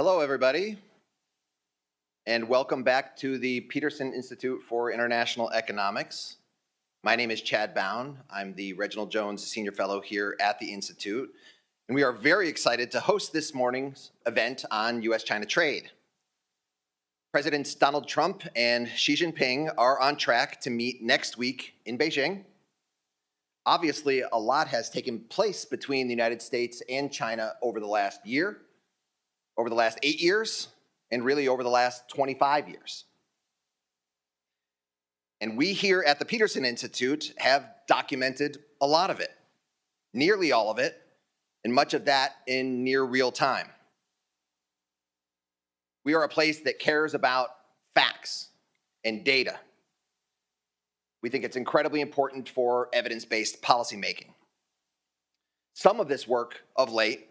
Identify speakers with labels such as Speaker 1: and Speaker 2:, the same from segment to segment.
Speaker 1: Hello, everybody, and welcome back to the Peterson Institute for International Economics. My name is Chad Bown. I'm the Reginald Jones Senior Fellow here at the Institute, and we are very excited to host this morning's event on U.S.-China trade. Presidents Donald Trump and Xi Jinping are on track to meet next week in Beijing. Obviously, a lot has taken place between the United States and China over the last year, over the last 8 years, and really over the last 25 years. And we here at the Peterson Institute have documented a lot of it, nearly all of it, and much of that in near real time. We are a place that cares about facts and data. We think it's incredibly important for evidence-based policymaking. Some of this work of late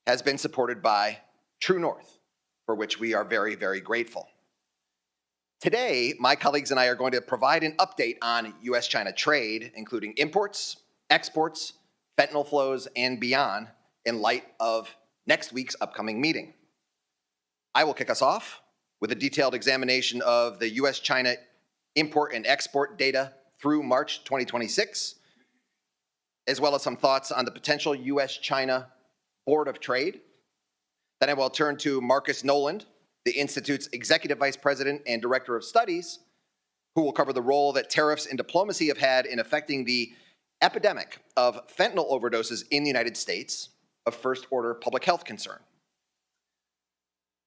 Speaker 1: has been supported by True North, for which we are very, very grateful. Today, my colleagues and I are going to provide an update on U.S.-China trade, including imports, exports, fentanyl flows, and beyond, in light of next week's upcoming meeting. I will kick us off with a detailed examination of the U.S.-China import and export data through March 2026, as well as some thoughts on the potential U.S.-China Board of Trade. Then I will turn to Marcus Noland, the Institute's Executive Vice President and Director of Studies, who will cover the role that tariffs and diplomacy have had in affecting the epidemic of fentanyl overdoses in the United States, a first-order public health concern.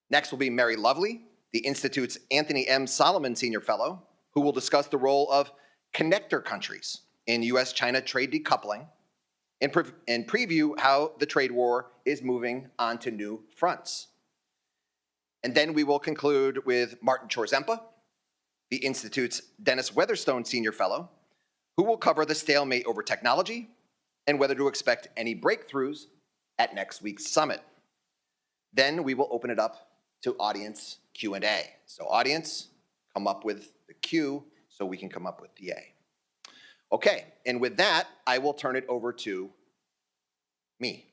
Speaker 1: Next will be Mary Lovely, the Institute's Anthony M. Solomon Senior Fellow, who will discuss the role of connector countries in U.S.-China trade decoupling and preview how the trade war is moving onto new fronts. And then we will conclude with Martin Chorzempa, the Institute's Dennis Weatherstone Senior Fellow, who will cover the stalemate over technology and whether to expect any breakthroughs at next week's summit. Then we will open it up to audience Q&A. So audience, come up with the Q so we can come up with the A. Okay, and with that, I will turn it over to me.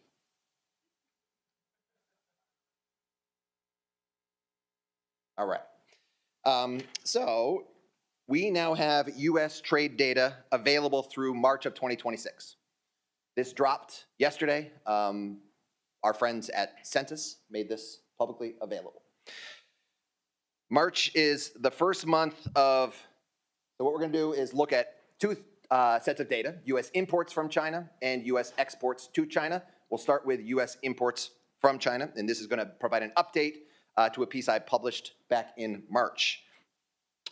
Speaker 1: All right. So we now have U.S. trade data available through March of 2026. This dropped yesterday. Our friends at Census made this publicly available. March is the first month of, so what we're going to do is look at two sets of data, U.S. imports from China and U.S. exports to China. We'll start with U.S. imports from China, and this is going to provide an update to a piece I published back in March.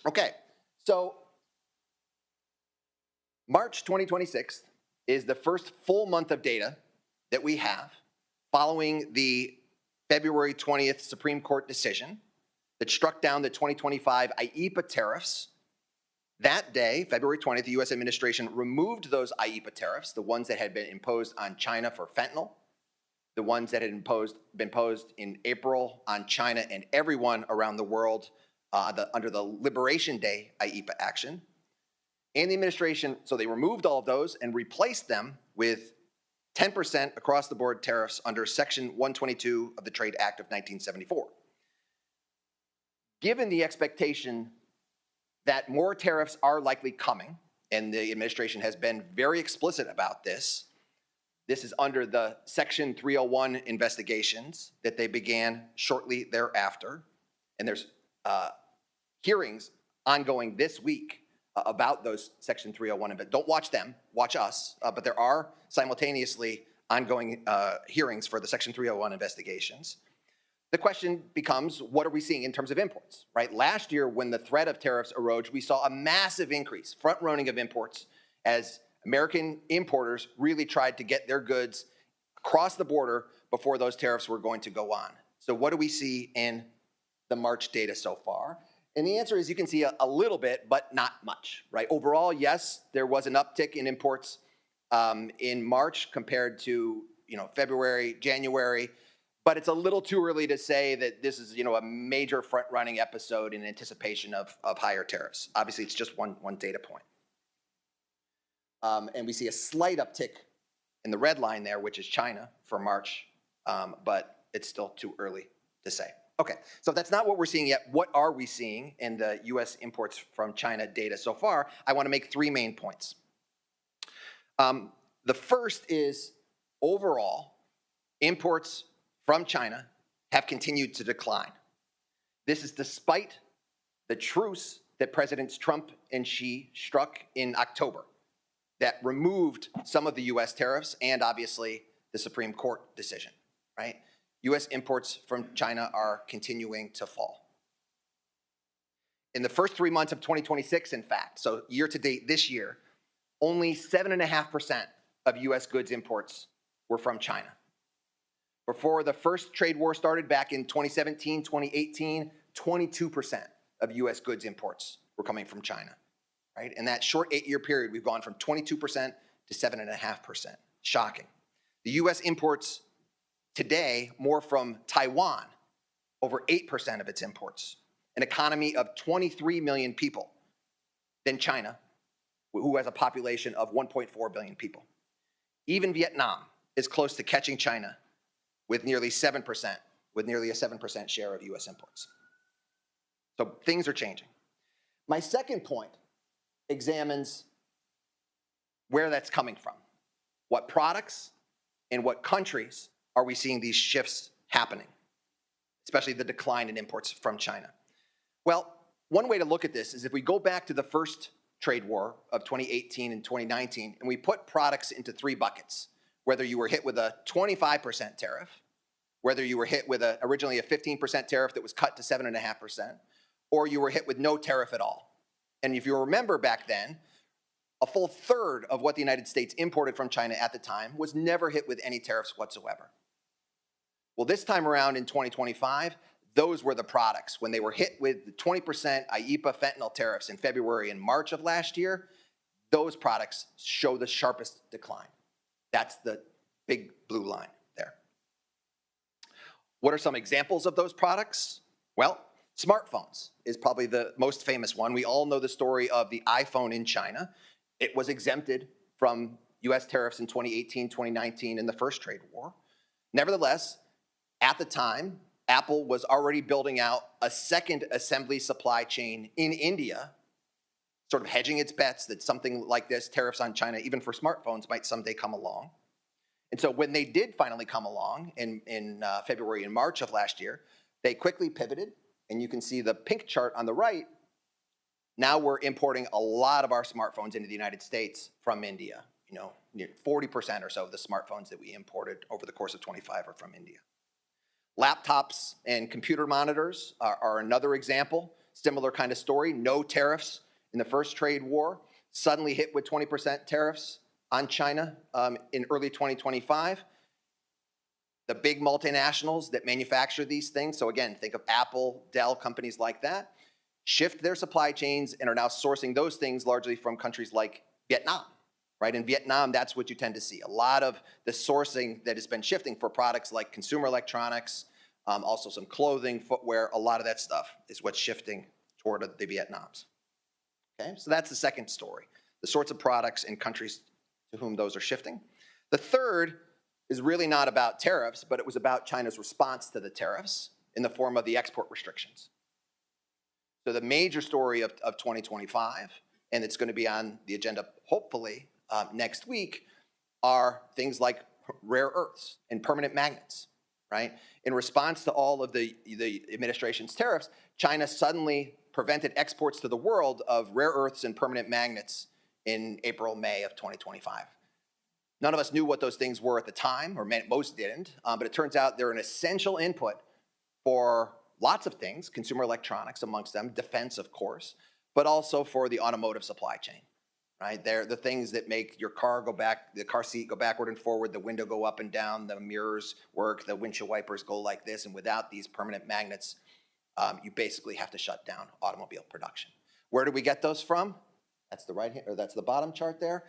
Speaker 1: Okay, so March 2026 is the first full month of data that we have following the February 20th Supreme Court decision that struck down the 2025 IEEPA tariffs. That day, February 20th, the U.S. administration removed those IEEPA tariffs, the ones that had been imposed on China for fentanyl, the ones that had been imposed in April on China and everyone around the world under the Liberation Day IEEPA action. And the administration, so they removed all of those and replaced them with 10% across-the-board tariffs under Section 122 of the Trade Act of 1974. Given the expectation that more tariffs are likely coming, and the administration has been very explicit about this. This is under the Section 301 investigations that they began shortly thereafter. And there's hearings ongoing this week about those Section 301. Don't watch them, watch us. But there are simultaneously ongoing hearings for the Section 301 investigations. The question becomes, what are we seeing in terms of imports, right? Last year, when the threat of tariffs arose, we saw a massive increase, front-running of imports, as American importers really tried to get their goods across the border before those tariffs were going to go on. So what do we see in the March data so far? And the answer is you can see a little bit, but not much, right? Overall, yes, there was an uptick in imports in March compared to February, January. But it's a little too early to say that this is, a major front-running episode in anticipation of higher tariffs. Obviously, it's just one data point. And we see a slight uptick in the red line there, which is China for March, but it's still too early to say. Okay, so if that's not what we're seeing yet, what are we seeing in the US imports from China data so far? I want to make three main points. The first is overall, imports from China have continued to decline. This is despite the truce that Presidents Trump and Xi struck in October that removed some of the US tariffs and obviously the Supreme Court decision, right? US imports from China are continuing to fall. In the first 3 months of 2026, in fact, so year to date this year, only 7.5% of US goods imports were from China. Before the first trade war started back in 2017, 2018, 22% of US goods imports were coming from China, right? In that short 8-year period, we've gone from 22% to 7.5%. Shocking. The US imports today more from Taiwan, over 8% of its imports, an economy of 23 million people, than China, who has a population of 1.4 billion people. Even Vietnam is close to catching China with nearly 7%, with nearly a 7% share of US imports. So things are changing. My second point examines where that's coming from. What products and what countries are we seeing these shifts happening, especially the decline in imports from China? Well, one way to look at this is if we go back to the first trade war of 2018 and 2019, and we put products into three buckets, whether you were hit with a 25% tariff, whether you were hit with originally a 15% tariff that was cut to 7.5%, or you were hit with no tariff at all. And if you remember back then, a full third of what the United States imported from China at the time was never hit with any tariffs whatsoever. Well, this time around in 2025, those were the products. When they were hit with the 20% IEEPA fentanyl tariffs in February and March of last year, those products show the sharpest decline. That's the big blue line there. What are some examples of those products? Well, smartphones is probably the most famous one. We all know the story of the iPhone in China. It was exempted from US tariffs in 2018, 2019 in the first trade war. Nevertheless, at the time, Apple was already building out a second assembly supply chain in India, sort of hedging its bets that something like this, tariffs on China, even for smartphones, might someday come along. And so when they did finally come along in February and March of last year, they quickly pivoted, and you can see the pink chart on the right. Now we're importing a lot of our smartphones into the United States from India. 40% or so of the smartphones that we imported over the course of 25 are from India. Laptops and computer monitors are another example. Similar kind of story. No tariffs in the first trade war. Suddenly hit with 20% tariffs on China in early 2025. The big multinationals that manufacture these things, so again, think of Apple, Dell, companies like that, shift their supply chains and are now sourcing those things largely from countries like Vietnam. Right? In Vietnam, that's what you tend to see. A lot of the sourcing that has been shifting for products like consumer electronics, also some clothing, footwear, a lot of that stuff is what's shifting toward the Vietnams. Okay, so that's the second story, the sorts of products and countries to whom those are shifting. The third is really not about tariffs, but it was about China's response to the tariffs in the form of the export restrictions. So the major story of 2025, and it's going to be on the agenda hopefully next week, are things like rare earths and permanent magnets, right? In response to all of the administration's tariffs, China suddenly prevented exports to the world of rare earths and permanent magnets in April, May of 2025. None of us knew what those things were at the time, or most didn't, but it turns out they're an essential input for lots of things, consumer electronics amongst them, defense, of course, but also for the automotive supply chain. Right? They're the things that make your car go back, the car seat go backward and forward, the window go up and down, the mirrors work, the windshield wipers go like this, and without these permanent magnets, you basically have to shut down automobile production. Where do we get those from? That's the that's the bottom chart there.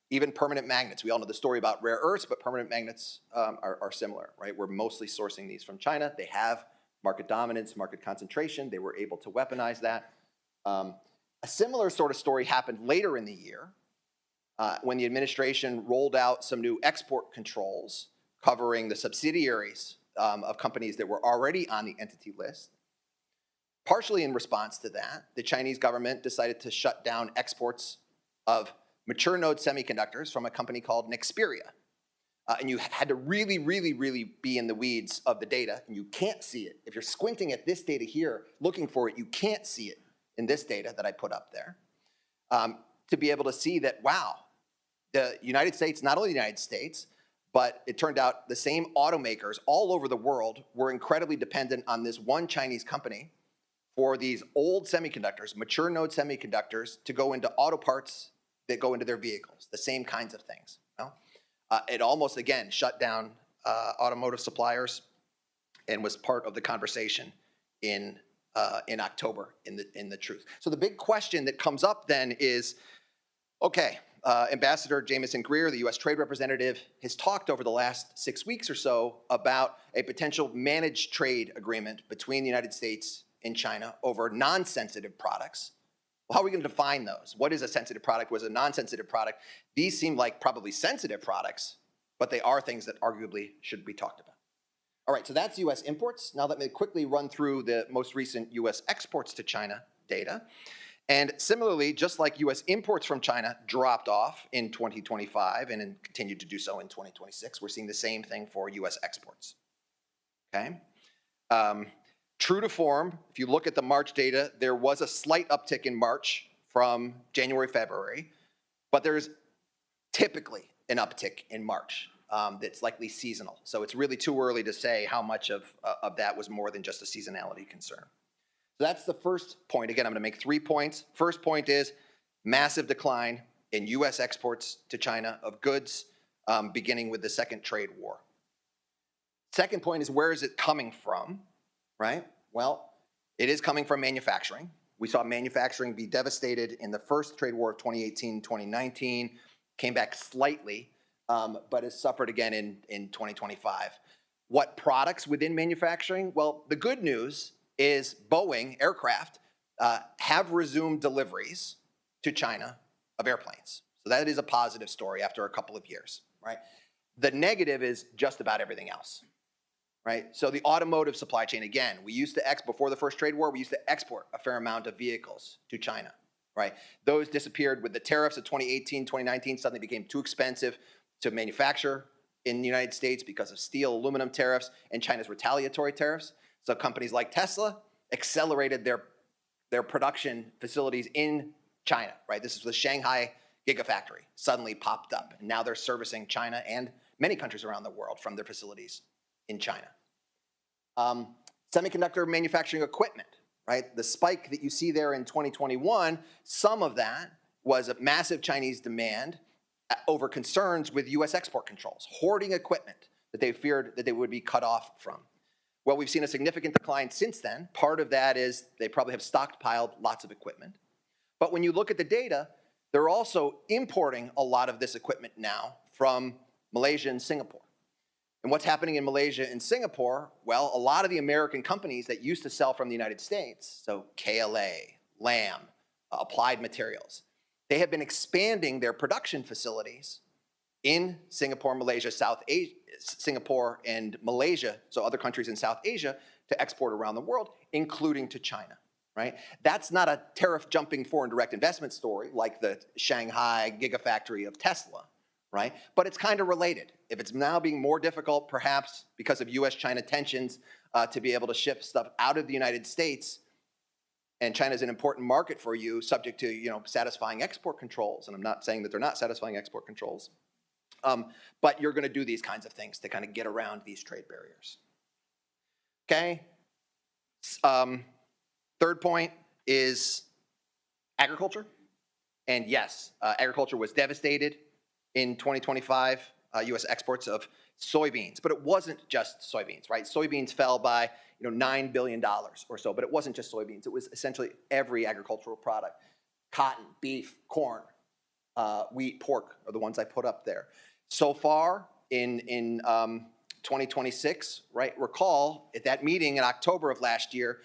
Speaker 1: Even permanent magnets. We all know the story about rare earths, but permanent magnets are similar, right? We're mostly sourcing these from China. They have market dominance, market concentration. They were able to weaponize that. A similar sort of story happened later in the year when the administration rolled out some new export controls covering the subsidiaries of companies that were already on the entity list. Partially in response to that, the Chinese government decided to shut down exports of mature node semiconductors from a company called Nexperia. And you had to really, really, really be in the weeds of the data, and you can't see it. If you're squinting at this data here, looking for it, you can't see it in this data that I put up there. To be able to see that, wow, the United States, not only the United States, but it turned out the same automakers all over the world were incredibly dependent on this one Chinese company for these old semiconductors, mature node semiconductors, to go into auto parts that go into their vehicles, the same kinds of things. You know? It almost, again, shut down automotive suppliers and was part of the conversation in October in the truth. So the big question that comes up then is, okay, Ambassador Jamieson Greer, the U.S. Trade Representative, has talked over the last 6 weeks or so about a potential managed trade agreement between the United States and China over non-sensitive products. Well, how are we going to define those? What is a sensitive product? What is a non-sensitive product? These seem like probably sensitive products, but they are things that arguably should be talked about. All right, so that's U.S. imports. Now let me quickly run through the most recent U.S. exports to China data. And similarly, just like U.S. imports from China dropped off in 2025 and continued to do so in 2026, we're seeing the same thing for U.S. exports. Okay. True to form, if you look at the March data, there was a slight uptick in March from January, February, but there's typically an uptick in March that's likely seasonal. So it's really too early to say how much of that was more than just a seasonality concern. So that's the first point. Again, I'm going to make 3 points. First point is massive decline in U.S. exports to China of goods, beginning with the second trade war. Second point is, where is it coming from? Right? Well, it is coming from manufacturing. We saw manufacturing be devastated in the first trade war of 2018-2019, came back slightly, but has suffered again in 2025. What products within manufacturing? Well, the good news is Boeing aircraft have resumed deliveries to China of airplanes. So that is a positive story after a couple of years, right? The negative is just about everything else. Right? So the automotive supply chain, again, we used to before the first trade war, we used to export a fair amount of vehicles to China, right? Those disappeared with the tariffs of 2018, 2019, suddenly became too expensive to manufacture in the United States because of steel, aluminum tariffs, and China's retaliatory tariffs. So companies like Tesla accelerated their production facilities in China, right? This is the Shanghai Gigafactory, suddenly popped up, and now they're servicing China and many countries around the world from their facilities in China. Semiconductor manufacturing equipment, right? The spike that you see there in 2021, some of that was a massive Chinese demand over concerns with U.S. export controls, hoarding equipment that they feared that they would be cut off from. Well, we've seen a significant decline since then. Part of that is they probably have stockpiled lots of equipment. But when you look at the data, they're also importing a lot of this equipment now from Malaysia and Singapore. And what's happening in Malaysia and Singapore? Well, a lot of the American companies that used to sell from the United States, so KLA, Lam, Applied Materials, they have been expanding their production facilities in Singapore, Malaysia, Singapore and Malaysia, so other countries in South Asia, to export around the world, including to China, right? That's not a tariff jumping foreign direct investment story like the Shanghai Gigafactory of Tesla, right? But it's kind of related. If it's now being more difficult, perhaps because of US-China tensions, to be able to ship stuff out of the United States, and China's an important market for you, subject to satisfying export controls, and I'm not saying that they're not satisfying export controls, but you're going to do these kinds of things to kind of get around these trade barriers. Okay. Third point is agriculture, and yes, agriculture was devastated in 2025, U.S. exports of soybeans, but it wasn't just soybeans, right? Soybeans fell by $9 billion or so, but it wasn't just soybeans. It was essentially every agricultural product. Cotton, beef, corn, wheat, pork are the ones I put up there. So far in 2026, right? Recall at that meeting in October of last year,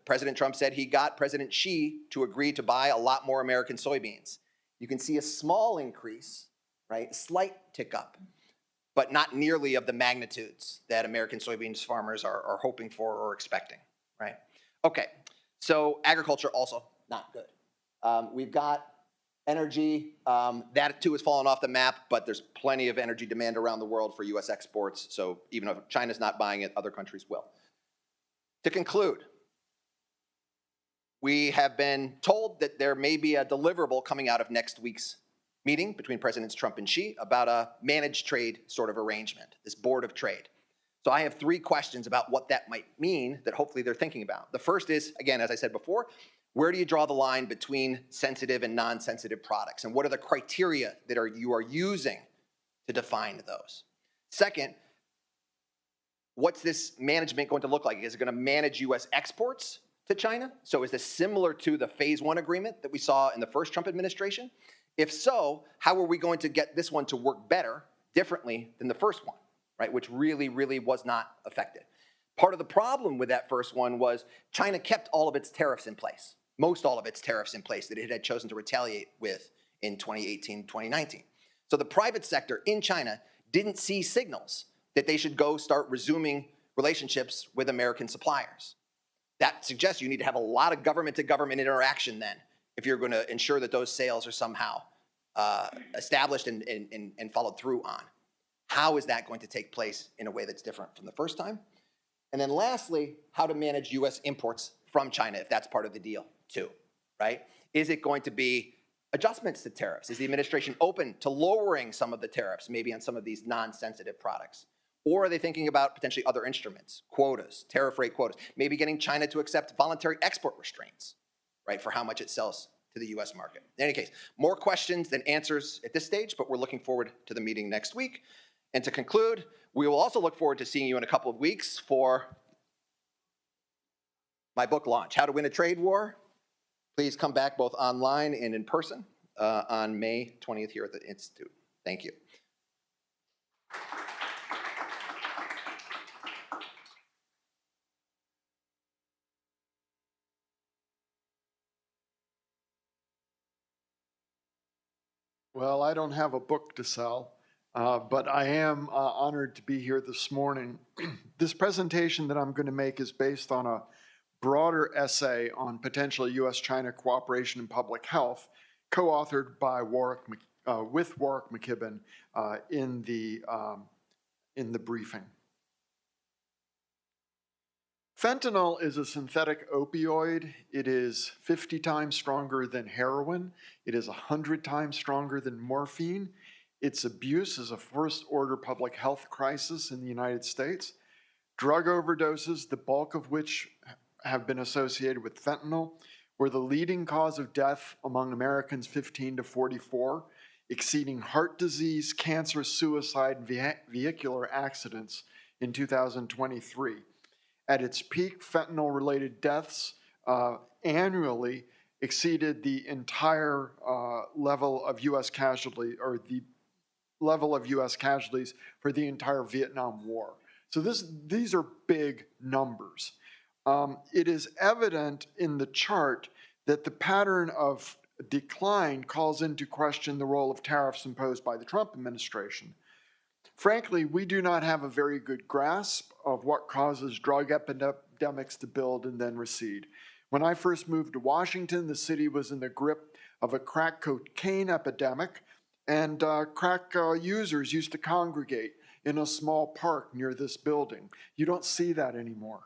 Speaker 1: President Trump said he got President Xi to agree to buy a lot more American soybeans. You can see a small increase, right? A slight tick up. but not nearly of the magnitudes that American soybeans farmers are hoping for or expecting, right? Okay, so agriculture also not good. We've got energy, that too has fallen off the map, but there's plenty of energy demand around the world for US exports, so even if China's not buying it, other countries will. To conclude, we have been told that there may be a deliverable coming out of next week's meeting between Presidents Trump and Xi about a managed trade sort of arrangement, this board of trade. So I have 3 questions about what that might mean that hopefully they're thinking about. The first is, again, as I said before, where do you draw the line between sensitive and non-sensitive products? And what are the criteria that you are using to define those? Second, what's this management going to look like? Is it going to manage US exports to China? So is this similar to the phase 1 agreement that we saw in the first Trump administration? If so, how are we going to get this one to work better, differently than the first one, right? Which really, really was not effective. Part of the problem with that first one was China kept all of its tariffs in place, most all of its tariffs in place that it had chosen to retaliate with in 2018, 2019. So the private sector in China didn't see signals that they should go start resuming relationships with American suppliers. That suggests you need to have a lot of government-to-government interaction then if you're going to ensure that those sales are somehow established and followed through on. How is that going to take place in a way that's different from the first time? And then lastly, how to manage US imports from China if that's part of the deal too, right? Is it going to be adjustments to tariffs? Is the administration open to lowering some of the tariffs, maybe on some of these non-sensitive products? Or are they thinking about potentially other instruments, quotas, tariff rate quotas, maybe getting China to accept voluntary export restraints, right, for how much it sells to the US market? In any case, more questions than answers at this stage, but we're looking forward to the meeting next week. And to conclude, we will also look forward to seeing you in a couple of weeks for my book launch, How to Win a Trade War. Please come back both online and in person on May 20th here at the Institute. Thank you.
Speaker 2: Well, I don't have a book to sell, but I am honored to be here this morning. This presentation that I'm going to make is based on a broader essay on potential U.S.-China cooperation in public health, co-authored by with Warwick McKibben in the briefing. Fentanyl is a synthetic opioid. It is 50 times stronger than heroin. It is 100 times stronger than morphine. Its abuse is a first-order public health crisis in the United States. Drug overdoses, the bulk of which have been associated with fentanyl, were the leading cause of death among Americans 15 to 44, exceeding heart disease, cancer, suicide, and vehicular accidents in 2023. At its peak, fentanyl-related deaths annually exceeded the entire level of U.S. casualty, or the level of U.S. casualties for the entire Vietnam War. So these are big numbers. It is evident in the chart that the pattern of decline calls into question the role of tariffs imposed by the Trump administration. Frankly, we do not have a very good grasp of what causes drug epidemics to build and then recede. When I first moved to Washington, the city was in the grip of a crack cocaine epidemic, and crack users used to congregate in a small park near this building. You don't see that anymore.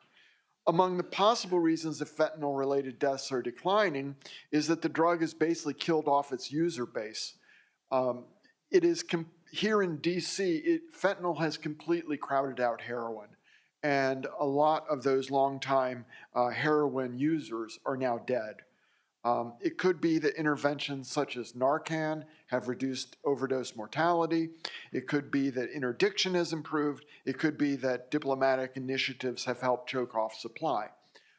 Speaker 2: Among the possible reasons that fentanyl-related deaths are declining is that the drug has basically killed off its user base. Here in DC, fentanyl has completely crowded out heroin, and a lot of those longtime heroin users are now dead. It could be that interventions such as Narcan have reduced overdose mortality. It could be that interdiction has improved. It could be that diplomatic initiatives have helped choke off supply.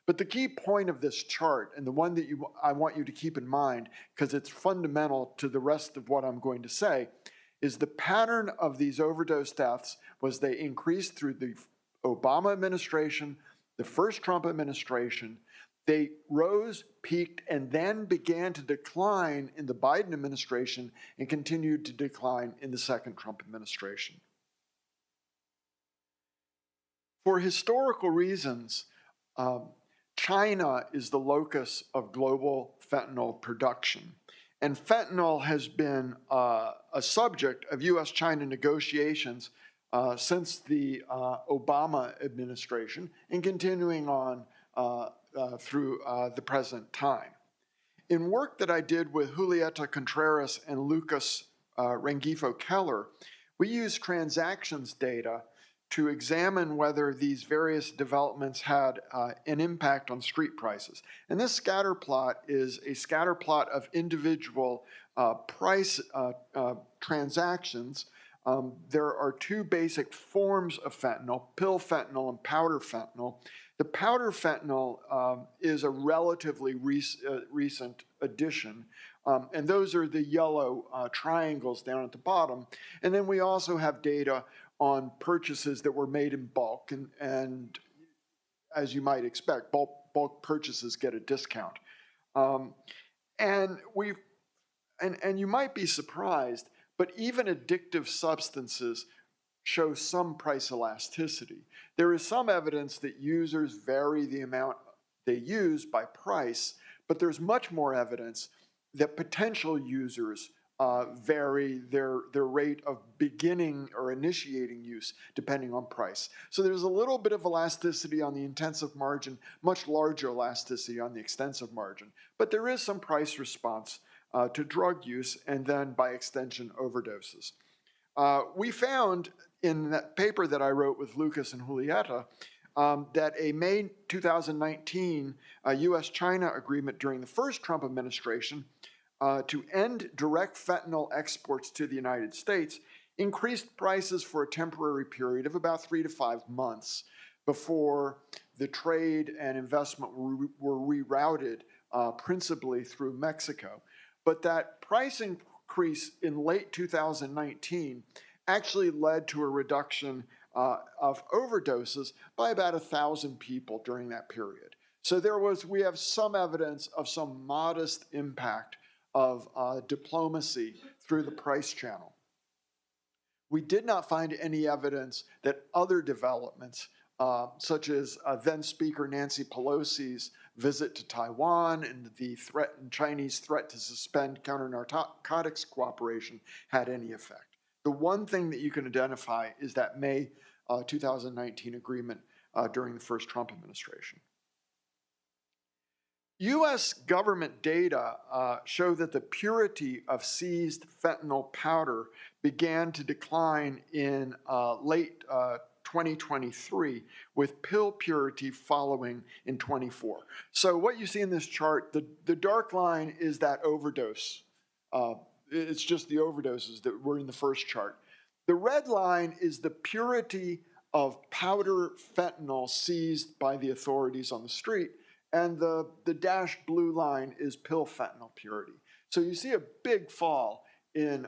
Speaker 2: But the key point of this chart, and the one that I want you to keep in mind, because it's fundamental to the rest of what I'm going to say, is the pattern of these overdose deaths was they increased through the Obama administration, the first Trump administration. They rose, peaked, and then began to decline in the Biden administration and continued to decline in the second Trump administration. For historical reasons, China is the locus of global fentanyl production. And fentanyl has been a subject of US-China negotiations since the Obama administration and continuing on through the present time. In work that I did with Julieta Contreras and Lucas Rengifo Keller, we used transactions data to examine whether these various developments had an impact on street prices. And this scatter plot is a scatter plot of individual price transactions. There are two basic forms of fentanyl, pill fentanyl and powder fentanyl. The powder fentanyl is a relatively recent addition, and those are the yellow triangles down at the bottom. And then we also have data on purchases that were made in bulk, and as you might expect, bulk purchases get a discount. And you might be surprised, but even addictive substances show some price elasticity. There is some evidence that users vary the amount they use by price, but there's much more evidence that potential users vary their rate of beginning or initiating use depending on price. So there's a little bit of elasticity on the intensive margin, much larger elasticity on the extensive margin. But there is some price response to drug use and then by extension overdoses. We found in that paper that I wrote with Lucas and Julieta that a May 2019 US-China agreement during the first Trump administration to end direct fentanyl exports to the United States increased prices for a temporary period of about 3 to 5 months before the trade and investment were rerouted principally through Mexico. But that price increase in late 2019 actually led to a reduction of overdoses by about 1,000 people during that period. So we have some evidence of some modest impact of diplomacy through the price channel. We did not find any evidence that other developments, such as then Speaker Nancy Pelosi's visit to Taiwan and the Chinese threat to suspend counter-narcotics cooperation, had any effect. The one thing that you can identify is that May 2019 agreement during the first Trump administration. US government data show that the purity of seized fentanyl powder began to decline in late 2023, with pill purity following in 24. So what you see in this chart, the dark line is that overdose. It's just the overdoses that were in the first chart. The red line is the purity of powder fentanyl seized by the authorities on the street. And the dashed blue line is pill fentanyl purity. So you see a big fall in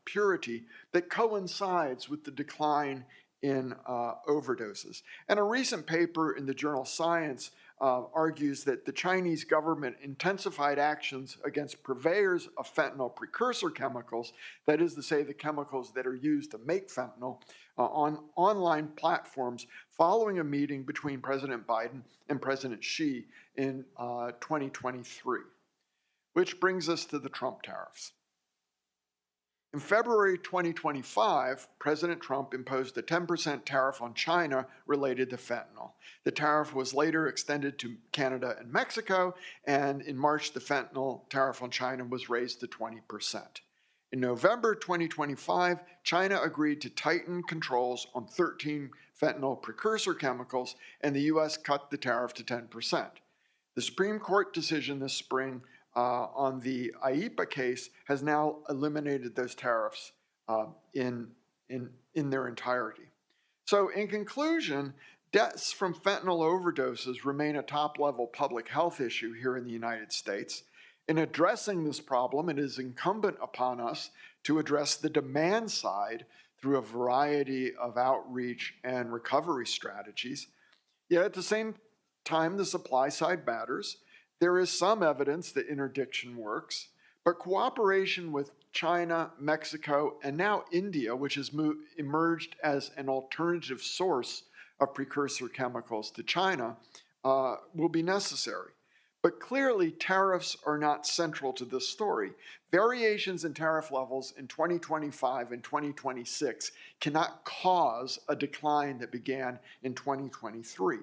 Speaker 2: purity that coincides with the decline in overdoses. And a recent paper in the journal Science argues that the Chinese government intensified actions against purveyors of fentanyl precursor chemicals, that is to say the chemicals that are used to make fentanyl, on online platforms following a meeting between President Biden and President Xi in 2023. Which brings us to the Trump tariffs. In February 2025, President Trump imposed a 10% tariff on China related to fentanyl. The tariff was later extended to Canada and Mexico, and in March, the fentanyl tariff on China was raised to 20%. In November 2025, China agreed to tighten controls on 13 fentanyl precursor chemicals, and the US cut the tariff to 10%. The Supreme Court decision this spring on the PIIE case has now eliminated those tariffs in their entirety. So in conclusion, deaths from fentanyl overdoses remain a top-level public health issue here in the United States. In addressing this problem, it is incumbent upon us to address the demand side through a variety of outreach and recovery strategies. Yet at the same time, the supply side matters. There is some evidence that interdiction works, but cooperation with China, Mexico, and now India, which has emerged as an alternative source of precursor chemicals to China will be necessary. But clearly, tariffs are not central to this story. Variations in tariff levels in 2025 and 2026 cannot cause a decline that began in 2023.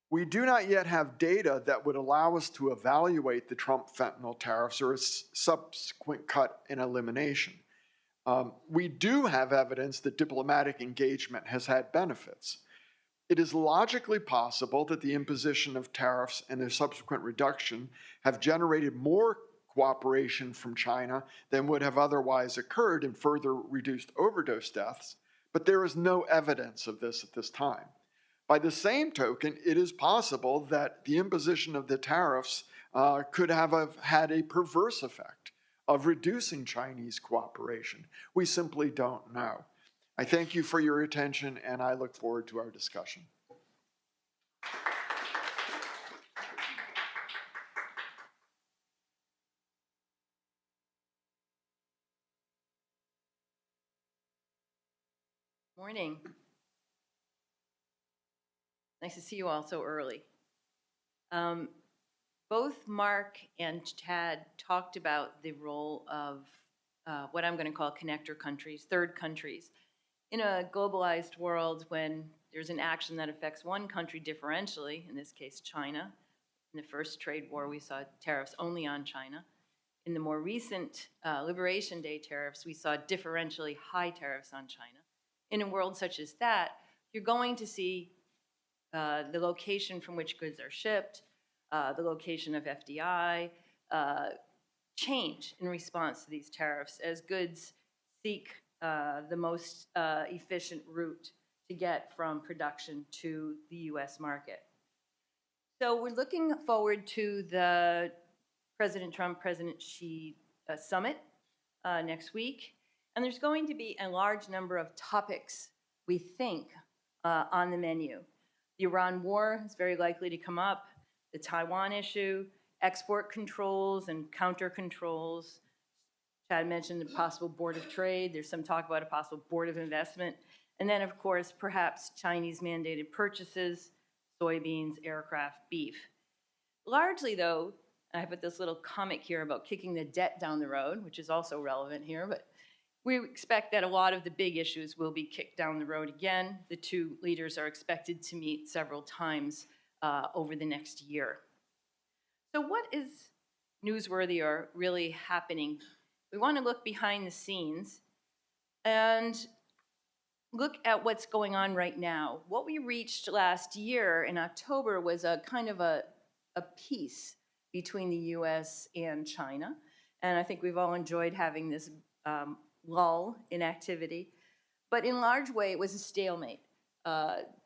Speaker 2: We do not yet have data that would allow us to evaluate the Trump fentanyl tariffs or its subsequent cut and elimination. We do have evidence that diplomatic engagement has had benefits. It is logically possible that the imposition of tariffs and their subsequent reduction have generated more cooperation from China than would have otherwise occurred and further reduced overdose deaths, but there is no evidence of this at this time. By the same token, it is possible that the imposition of the tariffs could have had a perverse effect of reducing Chinese cooperation. We simply don't know. I thank you for your attention, and I look forward to our discussion.
Speaker 3: Morning. Nice to see you all so early. Both Mark and Tad talked about the role of what I'm going to call connector countries, third countries. In a globalized world, when there's an action that affects one country differentially, in this case China, in the first trade war we saw tariffs only on China. In the more recent Liberation Day tariffs, we saw differentially high tariffs on China. In a world such as that, you're going to see the location from which goods are shipped, the location of FDI, change in response to these tariffs as goods seek the most efficient route to get from production to the US market. So we're looking forward to the President Trump, President Xi summit next week. And there's going to be a large number of topics, we think, on the menu. The Iran war is very likely to come up, the Taiwan issue, export controls and counter controls. Chad mentioned the possible board of trade. There's some talk about a possible board of investment. And then, of course, perhaps Chinese mandated purchases, soybeans, aircraft, beef. Largely, though, I put this little comic here about kicking the debt down the road, which is also relevant here, but we expect that a lot of the big issues will be kicked down the road again. The two leaders are expected to meet several times over the next year. So what is newsworthy or really happening? We want to look behind the scenes and look at what's going on right now. What we reached last year in October was a kind of a peace between the US and China. And I think we've all enjoyed having this lull in activity. But in large way, it was a stalemate.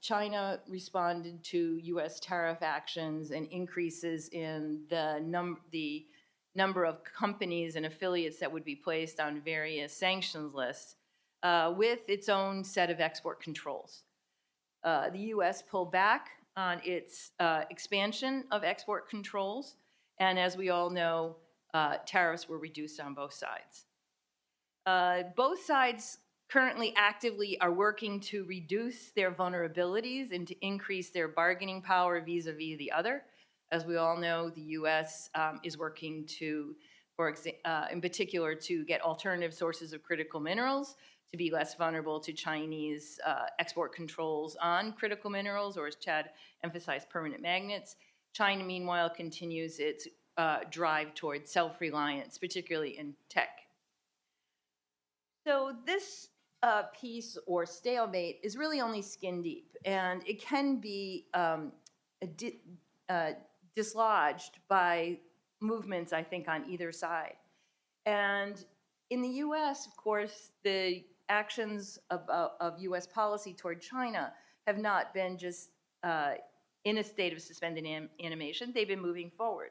Speaker 3: China responded to US tariff actions and increases in the number of companies and affiliates that would be placed on various sanctions lists with its own set of export controls. The US pulled back on its expansion of export controls, and as we all know, tariffs were reduced on both sides. Both sides currently actively are working to reduce their vulnerabilities and to increase their bargaining power vis-a-vis the other. As we all know, the US is working to, in particular, to get alternative sources of critical minerals to be less vulnerable to Chinese export controls on critical minerals, or as Chad emphasized, permanent magnets. China, meanwhile, continues its drive toward self-reliance, particularly in tech. So this peace or stalemate is really only skin deep, and it can be dislodged by movements, I think, on either side. And in the US, of course, the actions of US policy toward China have not been just in a state of suspended animation. They've been moving forward.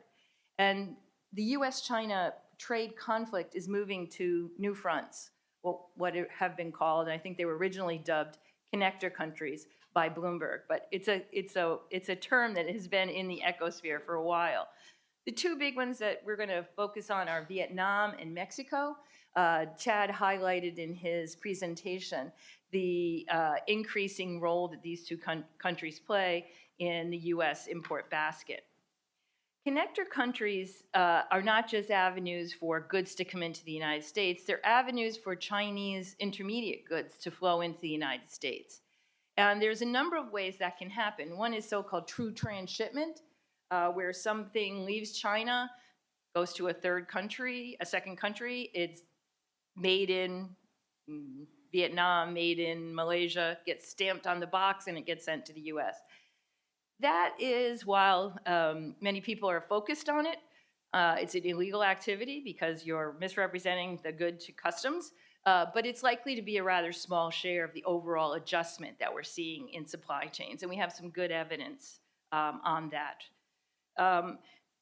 Speaker 3: And the US-China trade conflict is moving to new fronts, what have been called, and I think they were originally dubbed, connector countries by Bloomberg. But it's a term that has been in the ecosphere for a while. The two big ones that we're going to focus on are Vietnam and Mexico. Chad highlighted in his presentation the increasing role that these two countries play in the U.S. import basket. Connector countries are not just avenues for goods to come into the United States, they're avenues for Chinese intermediate goods to flow into the United States. And there's a number of ways that can happen. One is so-called true transshipment, where something leaves China, goes to a second country, it's made in Vietnam, made in Malaysia, gets stamped on the box, and it gets sent to the US. That is, while many people are focused on it, it's an illegal activity because you're misrepresenting the good to customs, but it's likely to be a rather small share of the overall adjustment that we're seeing in supply chains, and we have some good evidence on that.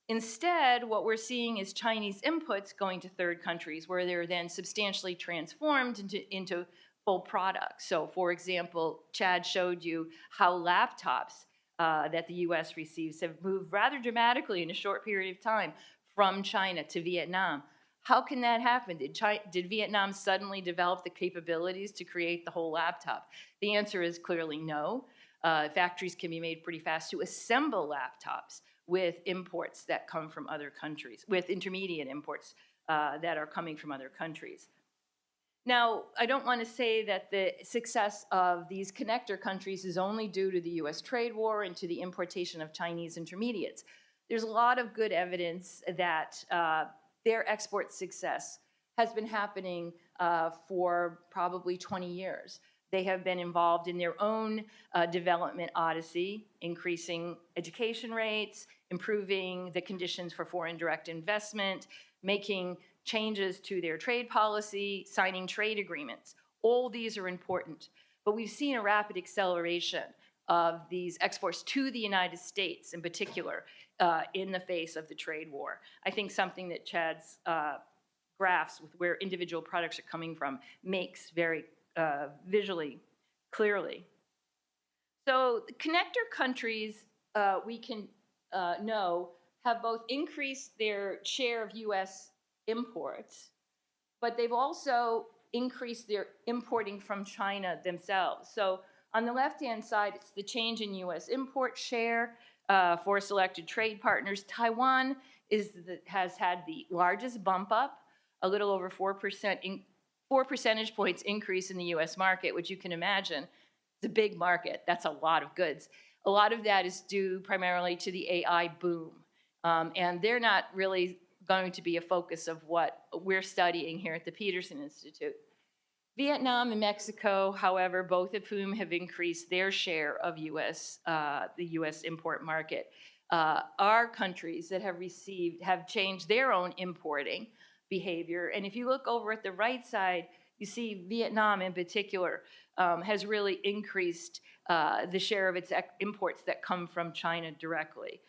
Speaker 3: Instead, what we're seeing is Chinese inputs going to third countries where they're then substantially transformed into full products. So, for example, Chad showed you how laptops that the US receives have moved rather dramatically in a short period of time from China to Vietnam. How can that happen? Did Vietnam suddenly develop the capabilities to create the whole laptop? The answer is clearly no. Factories can be made pretty fast to assemble laptops with imports that come from other countries, with intermediate imports that are coming from other countries. Now, I don't want to say that the success of these connector countries is only due to the US trade war and to the importation of Chinese intermediates. There's a lot of good evidence that their export success has been happening for probably 20 years. They have been involved in their own development odyssey, increasing education rates, improving the conditions for foreign direct investment, making changes to their trade policy, signing trade agreements. All these are important. But we've seen a rapid acceleration of these exports to the United States in particular in the face of the trade war. I think something that Chad's graphs with where individual products are coming from makes very visually clearly. So the connector countries, we can know, have both increased their share of US imports, but they've also increased their importing from China themselves. So on the left-hand side, it's the change in US import share for selected trade partners. Taiwan has had the largest bump up, a little over 4%, 4 percentage points increase in the US market, which you can imagine is a big market. That's a lot of goods. A lot of that is due primarily to the AI boom. And they're not really going to be a focus of what we're studying here at the Peterson Institute. Vietnam and Mexico, however, both of whom have increased their share of the US import market, are countries that have changed their own importing behavior. And if you look over at the right side, you see Vietnam in particular has really increased the share of its imports that come from China directly.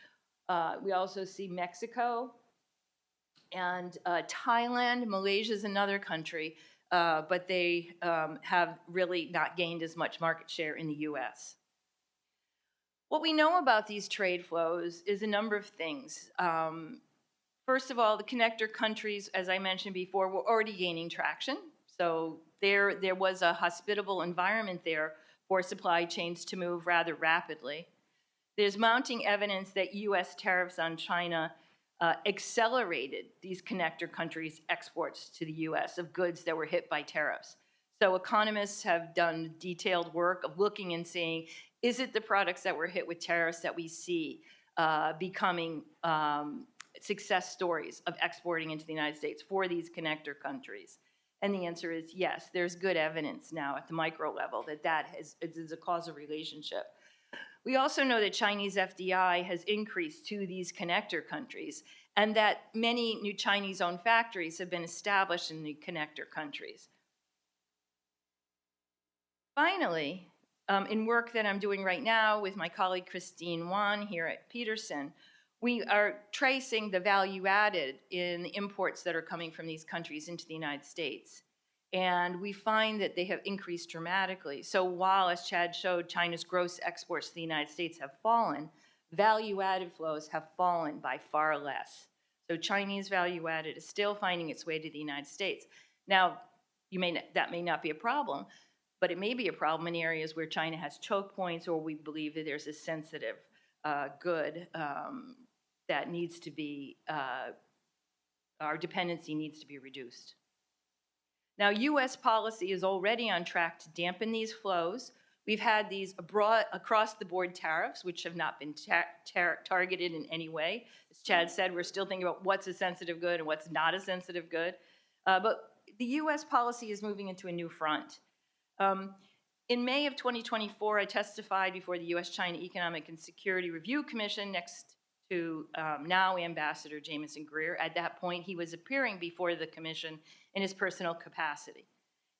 Speaker 3: We also see Mexico and Thailand. Malaysia is another country, but they have really not gained as much market share in the US. What we know about these trade flows is a number of things. First of all, the connector countries, as I mentioned before, were already gaining traction. So there was a hospitable environment there for supply chains to move rather rapidly. There's mounting evidence that US tariffs on China accelerated these connector countries' exports to the US of goods that were hit by tariffs. So economists have done detailed work of looking and saying, is it the products that were hit with tariffs that we see becoming success stories of exporting into the United States for these connector countries? And the answer is yes. There's good evidence now at the micro level that is a causal relationship. We also know that Chinese FDI has increased to these connector countries and that many new Chinese-owned factories have been established in the connector countries. Finally, in work that I'm doing right now with my colleague Christine Wan here at Peterson, we are tracing the value added in the imports that are coming from these countries into the United States. And we find that they have increased dramatically. So while, as Chad showed, China's gross exports to the United States have fallen, value-added flows have fallen by far less. So Chinese value-added is still finding its way to the United States. Now, that may not be a problem, but it may be a problem in areas where China has choke points or we believe that there's a sensitive good that needs to be, our dependency needs to be reduced. Now, U.S. policy is already on track to dampen these flows. We've had these broad, across-the-board tariffs, which have not been targeted in any way. As Chad said, we're still thinking about what's a sensitive good and what's not a sensitive good. But the U.S. policy is moving into a new front. In May of 2024, I testified before the U.S.-China Economic and Security Review Commission next to now Ambassador Jameson Greer. At that point, he was appearing before the commission in his personal capacity.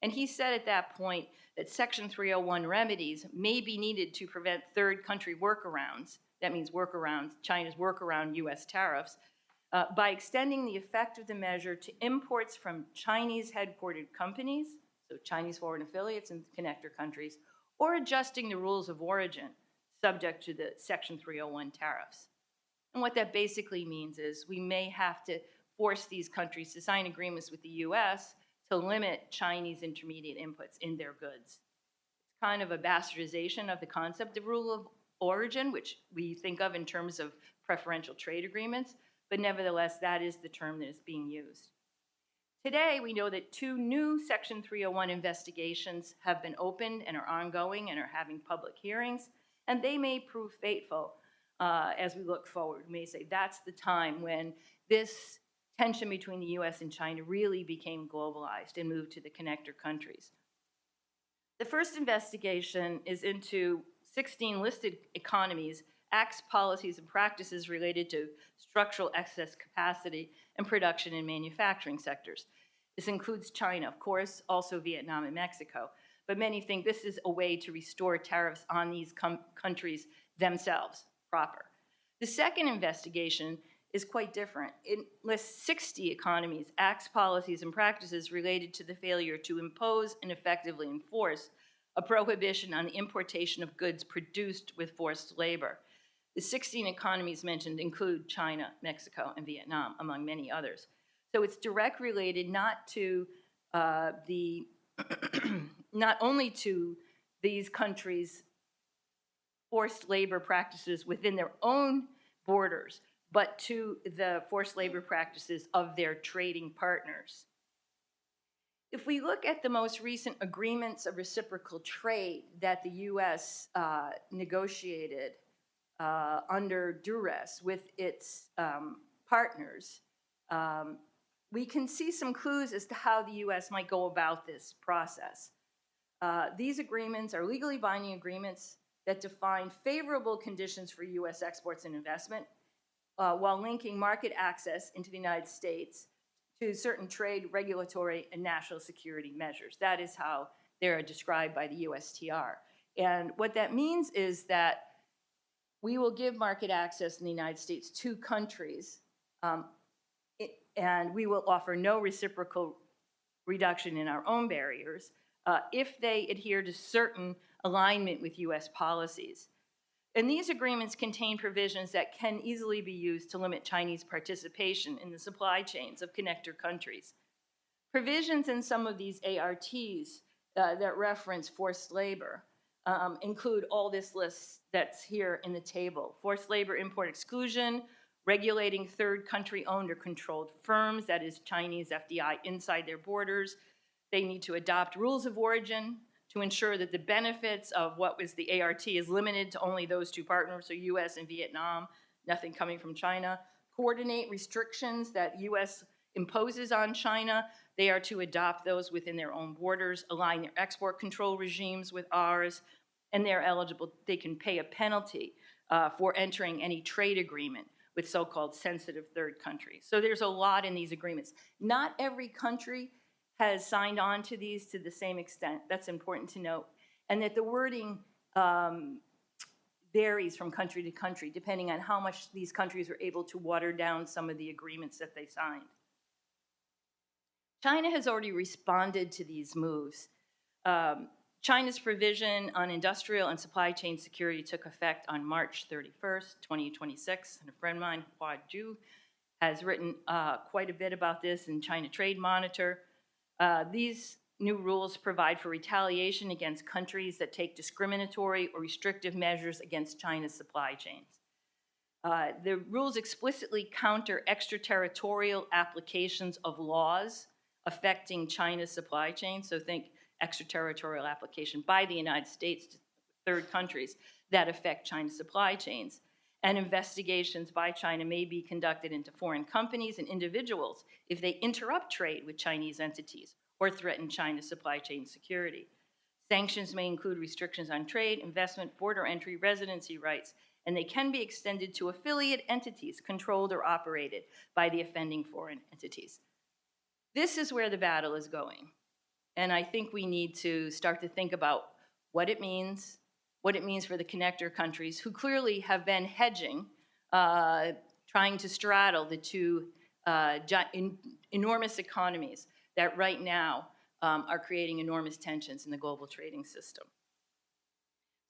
Speaker 3: And he said at that point that Section 301 remedies may be needed to prevent third country workarounds, that means workarounds, China's workaround U.S. tariffs, by extending the effect of the measure to imports from Chinese headquartered companies, so Chinese foreign affiliates and connector countries, or adjusting the rules of origin subject to the Section 301 tariffs. And what that basically means is we may have to force these countries to sign agreements with the U.S. to limit Chinese intermediate inputs in their goods. It's kind of a bastardization of the concept of rule of origin, which we think of in terms of preferential trade agreements, but nevertheless, that is the term that is being used. Today, we know that 2 new Section 301 investigations have been opened and are ongoing and are having public hearings, and they may prove fateful as we look forward. We may say that's the time when this tension between the U.S. and China really became globalized and moved to the connector countries. The first investigation is into 16 listed economies, acts, policies, and practices related to structural excess capacity and production in manufacturing sectors. This includes China, of course, also Vietnam and Mexico, but many think this is a way to restore tariffs on these countries themselves, proper. The second investigation is quite different. It lists 60 economies, acts, policies, and practices related to the failure to impose and effectively enforce a prohibition on the importation of goods produced with forced labor. The 16 economies mentioned include China, Mexico, and Vietnam, among many others. So it's direct related not to not only to these countries' forced labor practices within their own borders, but to the forced labor practices of their trading partners. If we look at the most recent agreements of reciprocal trade that the U.S. Negotiated under duress with its partners, we can see some clues as to how the U.S. might go about this process. These agreements are legally binding agreements that define favorable conditions for U.S. exports and investment while linking market access into the United States to certain trade, regulatory, and national security measures. That is how they're described by the USTR. And what that means is that we will give market access in the United States to countries, and we will offer no reciprocal reduction in our own barriers if they adhere to certain alignment with U.S. policies. And these agreements contain provisions that can easily be used to limit Chinese participation in the supply chains of connector countries. Provisions in some of these ARTs that reference forced labor include all this list that's here in the table. Forced labor import exclusion, regulating third country owned or controlled firms, that is Chinese FDI inside their borders. They need to adopt rules of origin to ensure that the benefits of what was the ART is limited to only those 2 partners, so US and Vietnam, nothing coming from China. Coordinate restrictions that US imposes on China. They are to adopt those within their own borders, align their export control regimes with ours, and they're eligible, they can pay a penalty for entering any trade agreement with so-called sensitive third countries. So there's a lot in these agreements. Not every country has signed on to these to the same extent. That's important to note. And that the wording varies from country to country, depending on how much these countries are able to water down some of the agreements that they signed. China has already responded to these moves. China's provision on industrial and supply chain security took effect on March 31st, 2026. And a friend of mine, Hua Ju, has written quite a bit about this in China Trade Monitor. These new rules provide for retaliation against countries that take discriminatory or restrictive measures against China's supply chains. The rules explicitly counter extraterritorial applications of laws affecting China's supply chain. So think extraterritorial application by the United States to third countries that affect China's supply chains. And investigations by China may be conducted into foreign companies and individuals if they interrupt trade with Chinese entities or threaten China's supply chain security. Sanctions may include restrictions on trade, investment, border entry, residency rights, and they can be extended to affiliate entities controlled or operated by the offending foreign entities. This is where the battle is going. And I think we need to start to think about what it means for the connector countries who clearly have been hedging, trying to straddle the two enormous economies that right now are creating enormous tensions in the global trading system.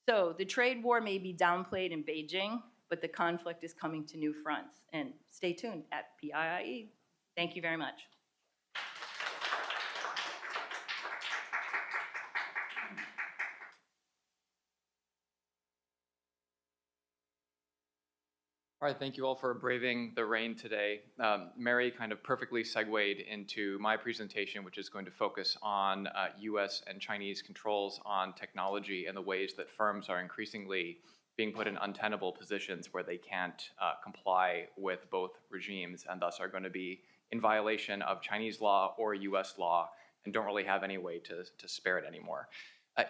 Speaker 3: So the trade war may be downplayed in Beijing, but the conflict is coming to new fronts. And stay tuned at PIIE. Thank you very much.
Speaker 4: All right, thank you all for braving the rain today. Mary kind of perfectly segued into my presentation, which is going to focus on US and Chinese controls on technology and the ways that firms are increasingly being put in untenable positions where they can't comply with both regimes and thus are going to be in violation of Chinese law or US law and don't really have any way to spare it anymore.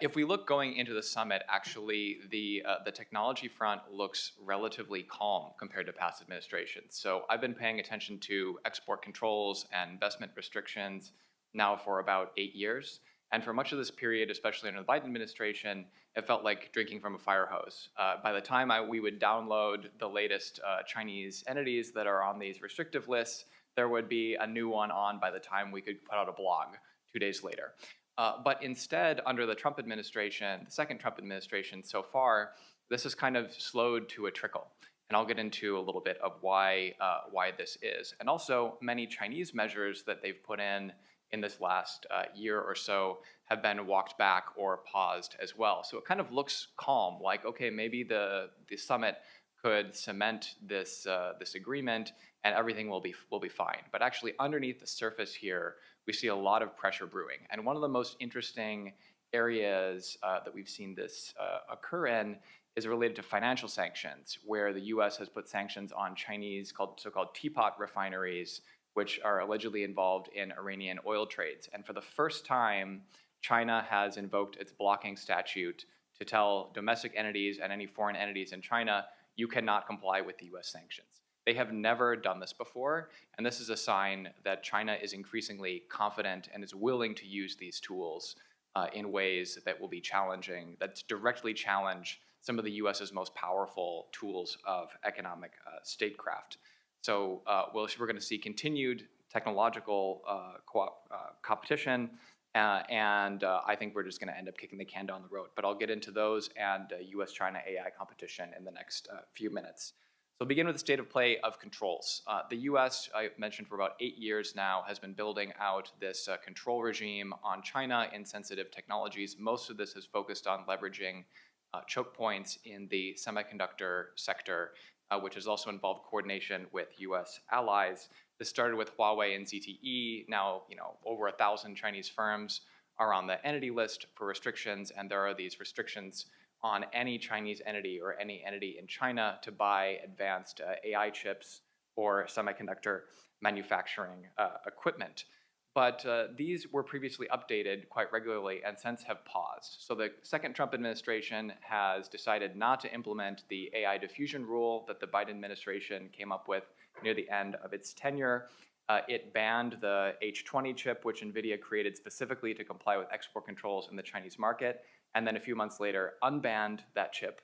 Speaker 4: If we look going into the summit, actually, the technology front looks relatively calm compared to past administrations. So I've been paying attention to export controls and investment restrictions now for about 8 years. And for much of this period, especially under the Biden administration, it felt like drinking from a fire hose. By the time we would download the latest Chinese entities that are on these restrictive lists, there would be a new one on by the time we could put out a blog 2 days later. But instead, under the Trump administration, the second Trump administration so far, this has kind of slowed to a trickle. And I'll get into a little bit of why this is. And also, many Chinese measures that they've put in this last year or so have been walked back or paused as well. So it kind of looks calm, like, okay, maybe the summit could cement this agreement and everything will be fine. But actually, underneath the surface here, we see a lot of pressure brewing. And one of the most interesting areas that we've seen this occur in is related to financial sanctions, where the US has put sanctions on Chinese so-called teapot refineries, which are allegedly involved in Iranian oil trades. And for the first time, China has invoked its blocking statute to tell domestic entities and any foreign entities in China, you cannot comply with the US sanctions. They have never done this before, and this is a sign that China is increasingly confident and is willing to use these tools in ways that will be challenging, that directly challenge some of the US's most powerful tools of economic statecraft. So we're going to see continued technological competition, and I think we're just going to end up kicking the can down the road. But I'll get into those and US-China AI competition in the next few minutes. So we'll begin with the state of play of controls. The US, I mentioned for about 8 years now, has been building out this control regime on China in sensitive technologies. Most of this is focused on leveraging choke points in the semiconductor sector, which has also involved coordination with US allies. This started with Huawei and ZTE. Now, over 1,000 Chinese firms are on the entity list for restrictions, and there are these restrictions on any Chinese entity or any entity in China to buy advanced AI chips or semiconductor manufacturing equipment. But these were previously updated quite regularly and since have paused. So the second Trump administration has decided not to implement the AI diffusion rule that the Biden administration came up with near the end of its tenure. It banned the H20 chip, which NVIDIA created specifically to comply with export controls in the Chinese market, and then a few months later unbanned that chip,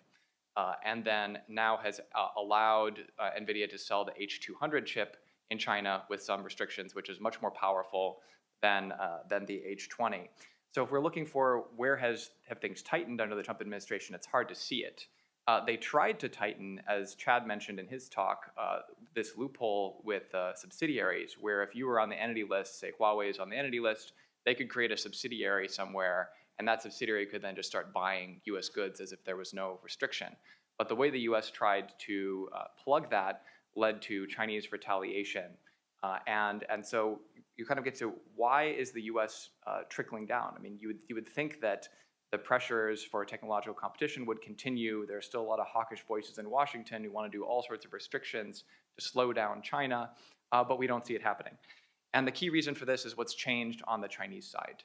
Speaker 4: and then now has allowed NVIDIA to sell the H200 chip in China with some restrictions, which is much more powerful than the H20. So if we're looking for where have things tightened under the Trump administration, it's hard to see it. They tried to tighten, as Chad mentioned in his talk, this loophole with subsidiaries, where if you were on the entity list, say Huawei is on the entity list, they could create a subsidiary somewhere, and that subsidiary could then just start buying US goods as if there was no restriction. But the way the US tried to plug that led to Chinese retaliation. And so you kind of get to, why is the US trickling down? I mean, you would think that the pressures for technological competition would continue. There's still a lot of hawkish voices in Washington who want to do all sorts of restrictions to slow down China, but we don't see it happening. And the key reason for this is what's changed on the Chinese side.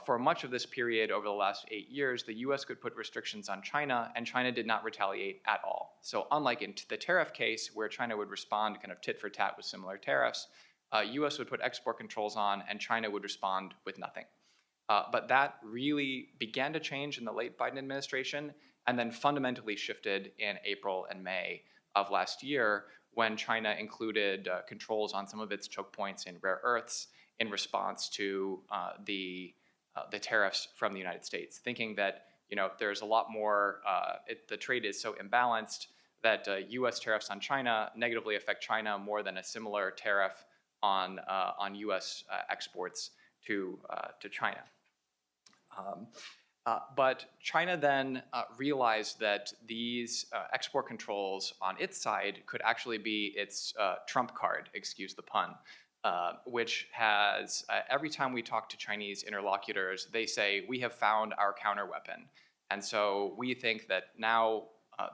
Speaker 4: For much of this period over the last 8 years, the US could put restrictions on China, and China did not retaliate at all. So unlike in the tariff case, where China would respond kind of tit for tat with similar tariffs, US would put export controls on, and China would respond with nothing. But that really began to change in the late Biden administration, and then fundamentally shifted in April and May of last year, when China included controls on some of its choke points in rare earths in response to the tariffs from the United States, thinking that there's a lot more, the trade is so imbalanced that US tariffs on China negatively affect China more than a similar tariff on US exports to China. But China then realized that these export controls on its side could actually be its trump card, excuse the pun, which has, every time we talk to Chinese interlocutors, they say, we have found our counterweapon. And so we think that now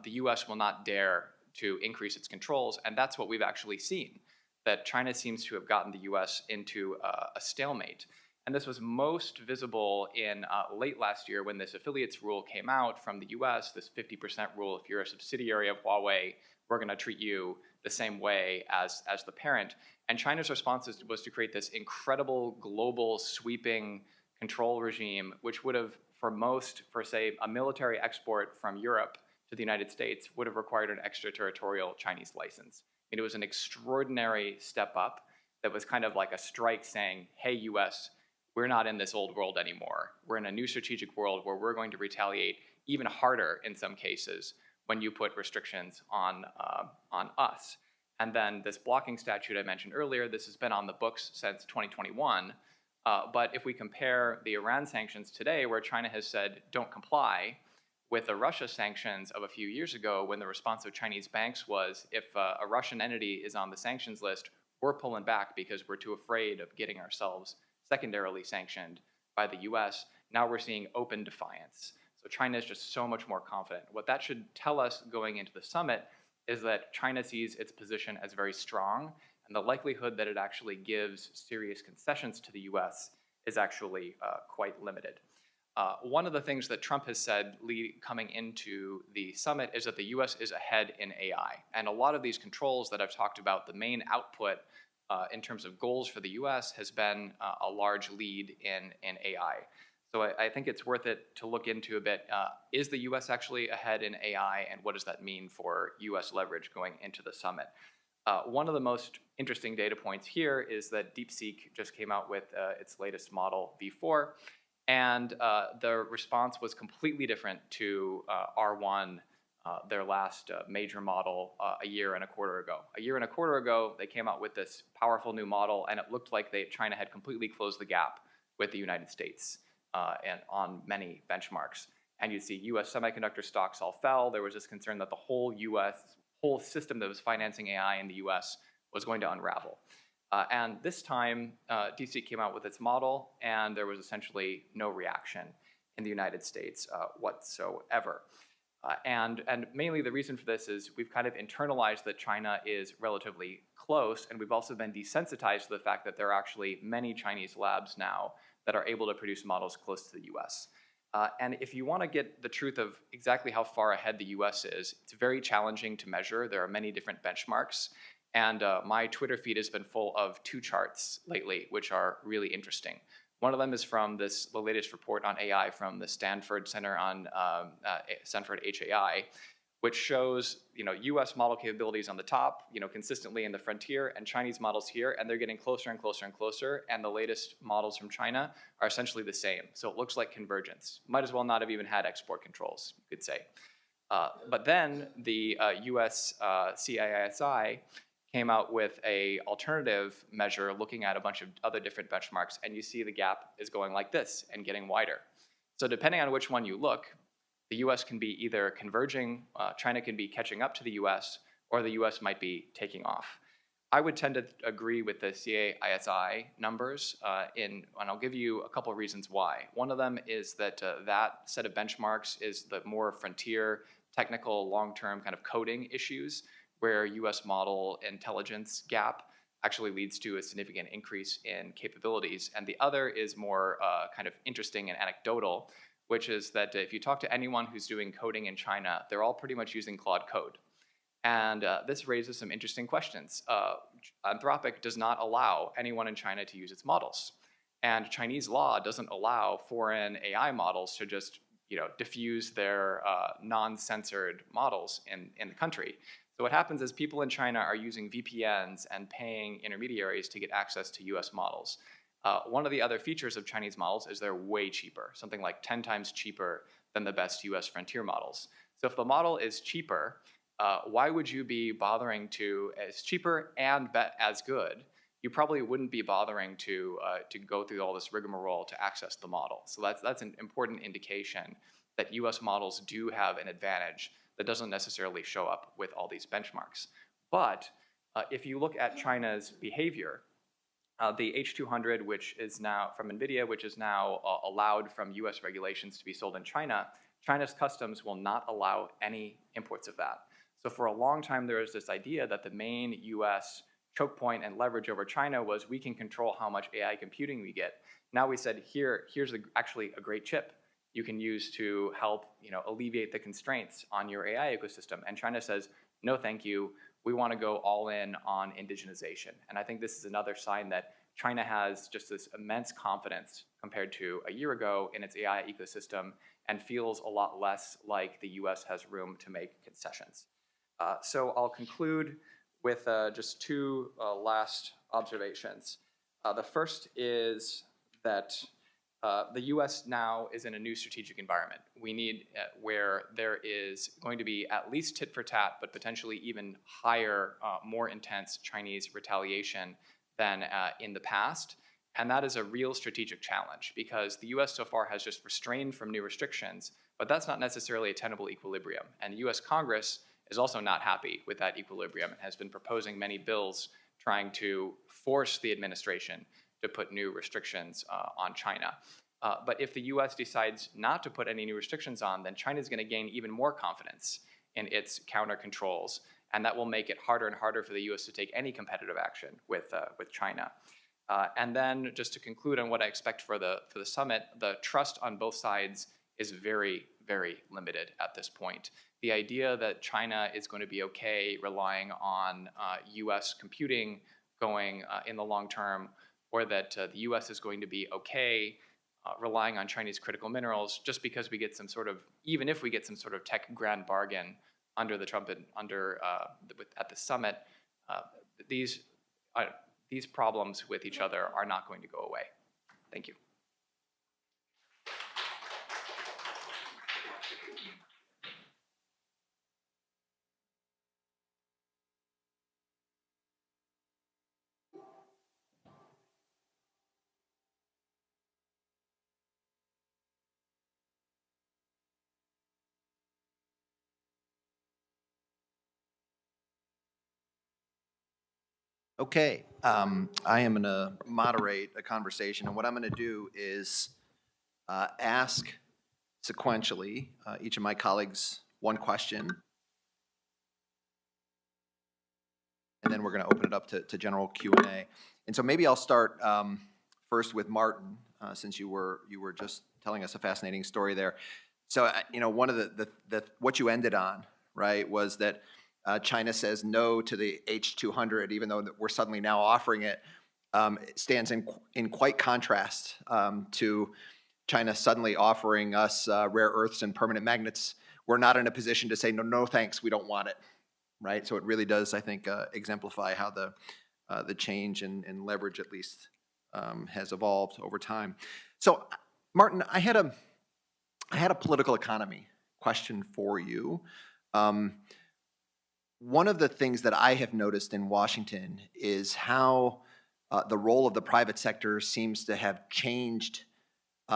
Speaker 4: the US will not dare to increase its controls, and that's what we've actually seen, that China seems to have gotten the US into a stalemate. And this was most visible in late last year when this affiliates rule came out from the US, this 50% rule. If you're a subsidiary of Huawei, we're going to treat you the same way as the parent. And China's response was to create this incredible global sweeping control regime, which would have, for say, a military export from Europe to the United States, would have required an extraterritorial Chinese license. And it was an extraordinary step up that was kind of like a strike saying, hey, US, we're not in this old world anymore. We're in a new strategic world where we're going to retaliate even harder in some cases when you put restrictions on us. And then this blocking statute I mentioned earlier, this has been on the books since 2021. But if we compare the Iran sanctions today, where China has said don't comply, with the Russia sanctions of a few years ago, when the response of Chinese banks was, if a Russian entity is on the sanctions list, we're pulling back because we're too afraid of getting ourselves secondarily sanctioned by the US. Now we're seeing open defiance. So China is just so much more confident. What that should tell us going into the summit is that China sees its position as very strong, and the likelihood that it actually gives serious concessions to the US is actually quite limited. One of the things that Trump has said coming into the summit is that the US is ahead in AI. And a lot of these controls that I've talked about, the main output in terms of goals for the US has been a large lead in AI. So I think it's worth it to look into a bit. Is the US actually ahead in AI, and what does that mean for US leverage going into the summit? One of the most interesting data points here is that DeepSeek just came out with its latest model, V4, and the response was completely different to R1, their last major model a year and a quarter ago. A year and a quarter ago, they came out with this powerful new model, and it looked like China had completely closed the gap with the United States and on many benchmarks. And you'd see US semiconductor stocks all fell. There was this concern that the whole system that was financing AI in the US was going to unravel. And this time, DeepSeek came out with its model, and there was essentially no reaction in the United States whatsoever. And mainly the reason for this is we've kind of internalized that China is relatively close, and we've also been desensitized to the fact that there are actually many Chinese labs now that are able to produce models close to the US. And if you want to get the truth of exactly how far ahead the US is, it's very challenging to measure. There are many different benchmarks. And my Twitter feed has been full of two charts lately, which are really interesting. One of them is from the latest report on AI from the Stanford Center on Stanford HAI, which shows US model capabilities on the top, consistently in the frontier, and Chinese models here, and they're getting closer and closer and closer, and the latest models from China are essentially the same. So it looks like convergence. Might as well not have even had export controls, you could say. But then the US CIISI came out with a alternative measure looking at a bunch of other different benchmarks, and you see the gap is going like this and getting wider. So depending on which one you look, the US can be either converging, China can be catching up to the US, or the US might be taking off. I would tend to agree with the CAISI numbers, and I'll give you a couple of reasons why. One of them is that that set of benchmarks is the more frontier, technical, long-term kind of coding issues, where US model intelligence gap actually leads to a significant increase in capabilities. And the other is more kind of interesting and anecdotal, which is that if you talk to anyone who's doing coding in China, they're all pretty much using Claude Code. And this raises some interesting questions. Anthropic does not allow anyone in China to use its models. And Chinese law doesn't allow foreign AI models to just diffuse their non-censored models in the country. So what happens is people in China are using VPNs and paying intermediaries to get access to US models. One of the other features of Chinese models is they're way cheaper, something like 10 times cheaper than the best US frontier models. So if the model is cheaper, why would you be bothering to, as cheaper and as good, you probably wouldn't be bothering to go through all this rigmarole to access the model. So that's an important indication that US models do have an advantage that doesn't necessarily show up with all these benchmarks. But if you look at China's behavior, the H200, which is now from NVIDIA, which is now allowed from US regulations to be sold in China, China's customs will not allow any imports of that. So for a long time, there was this idea that the main US choke point and leverage over China was we can control how much AI computing we get. Now we said, here's actually a great chip you can use to help alleviate the constraints on your AI ecosystem. And China says, no, thank you. We want to go all in on indigenization. And I think this is another sign that China has just this immense confidence compared to a year ago in its AI ecosystem and feels a lot less like the US has room to make concessions. So I'll conclude with just two last observations. The first is that the US now is in a new strategic environment. We need where there is going to be at least tit for tat, but potentially even higher, more intense Chinese retaliation than in the past. And that is a real strategic challenge because the US so far has just restrained from new restrictions, but that's not necessarily a tenable equilibrium. And the US Congress is also not happy with that equilibrium and has been proposing many bills trying to force the administration to put new restrictions on China. But if the US decides not to put any new restrictions on, then China is going to gain even more confidence in its counter controls, and that will make it harder and harder for the US to take any competitive action with China. And then just to conclude on what I expect for the summit, the trust on both sides is very, very limited at this point. The idea that China is going to be okay relying on US computing going in the long term, or that the US is going to be okay relying on Chinese critical minerals just because we get some sort of, even if we get some sort of tech grand bargain under the Trump, at the summit, these problems with each other are not going to go away. Thank you.
Speaker 1: Okay, I am going to moderate a conversation, and what I'm going to do is ask sequentially each of my colleagues one question, and then we're going to open it up to general Q&A. And so maybe I'll start first with Martin, since you were just telling us a fascinating story there. So one of the what you ended on, right, was that China says no to the H200, even though we're suddenly now offering it. It stands in quite contrast to China suddenly offering us rare earths and permanent magnets. We're not in a position to say, no, thanks, we don't want it, right? So it really does, I think, exemplify how the change in leverage, at least, has evolved over time. So, Martin, I had a political economy question for you. one of the things that I have noticed in Washington is how the role of the private sector seems to have changed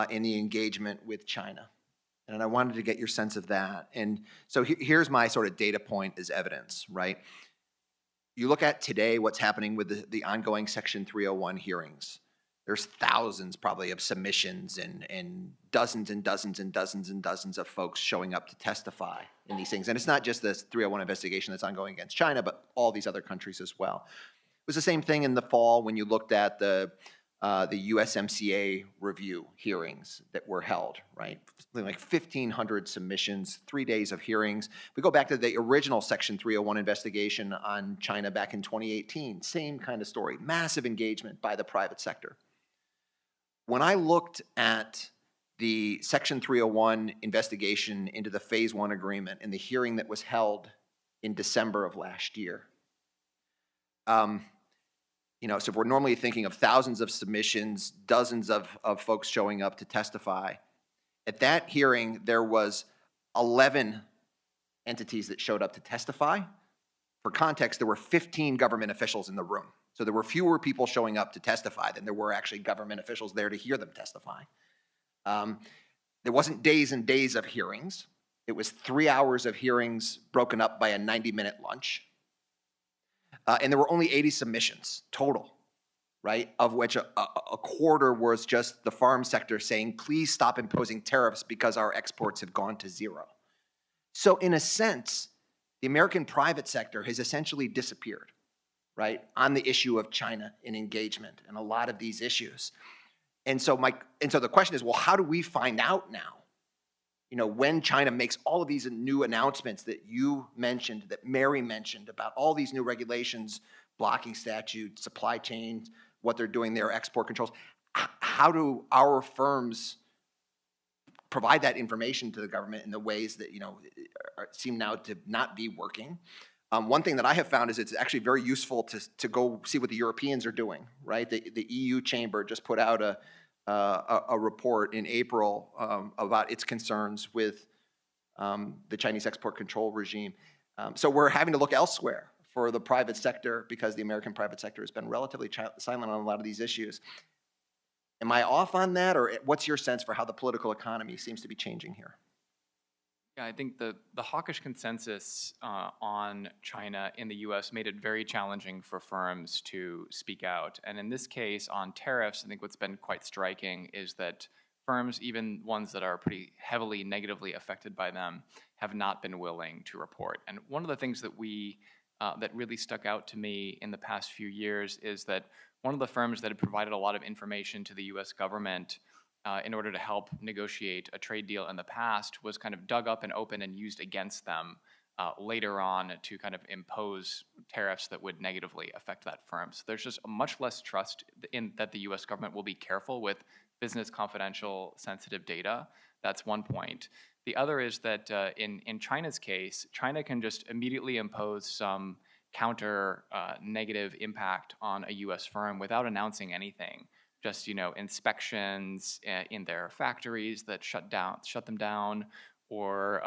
Speaker 1: in the engagement with China. And I wanted to get your sense of that. And so here's my sort of data point as evidence, right? You look at today what's happening with the ongoing Section 301 hearings. There's thousands probably of submissions and dozens and dozens and dozens and dozens of folks showing up to testify in these things. And it's not just this 301 investigation that's ongoing against China, but all these other countries as well. It was the same thing in the fall when you looked at the USMCA review hearings that were held, right? Something like 1,500 submissions, 3 days of hearings. We go back to the original Section 301 investigation on China back in 2018, same kind of story, massive engagement by the private sector. When I looked at the Section 301 investigation into the Phase 1 agreement and the hearing that was held in December of last year, you know, so if we're normally thinking of thousands of submissions, dozens of folks showing up to testify, at that hearing, there was 11 entities that showed up to testify. For context, there were 15 government officials in the room. So there were fewer people showing up to testify than there were actually government officials there to hear them testify. There wasn't days and days of hearings. It was 3 hours of hearings broken up by a 90-minute lunch. And there were only 80 submissions total, right? Of which a quarter was just the farm sector saying, please stop imposing tariffs because our exports have gone to zero. So in a sense, the American private sector has essentially disappeared, right? On the issue of China and engagement and a lot of these issues. And so the question is, well, how do we find out now? You know, when China makes all of these new announcements that you mentioned, that Mary mentioned about all these new regulations, blocking statutes, supply chains, what they're doing there, export controls, how do our firms provide that information to the government in the ways that, you know, seem now to not be working? One thing that I have found is it's actually very useful to go see what the Europeans are doing, right? The EU chamber just put out a report in April about its concerns with the Chinese export control regime. So we're having to look elsewhere for the private sector because the American private sector has been relatively silent on a lot of these issues. Am I off on that, or what's your sense for how the political economy seems to be changing here?
Speaker 4: Yeah, I think the hawkish consensus on China in the U.S. made it very challenging for firms to speak out. And in this case, on tariffs, I think what's been quite striking is that firms, even ones that are pretty heavily negatively affected by them, have not been willing to report. And one of the things that that really stuck out to me in the past few years is that one of the firms that had provided a lot of information to the U.S. government in order to help negotiate a trade deal in the past was kind of dug up and open and used against them later on to kind of impose tariffs that would negatively affect that firm. So there's just much less trust in that the U.S. government will be careful with business confidential sensitive data. That's one point. The other is that in China's case, China can just immediately impose some counter negative impact on a U.S. firm without announcing anything. Just, you know, inspections in their factories that shut them down, or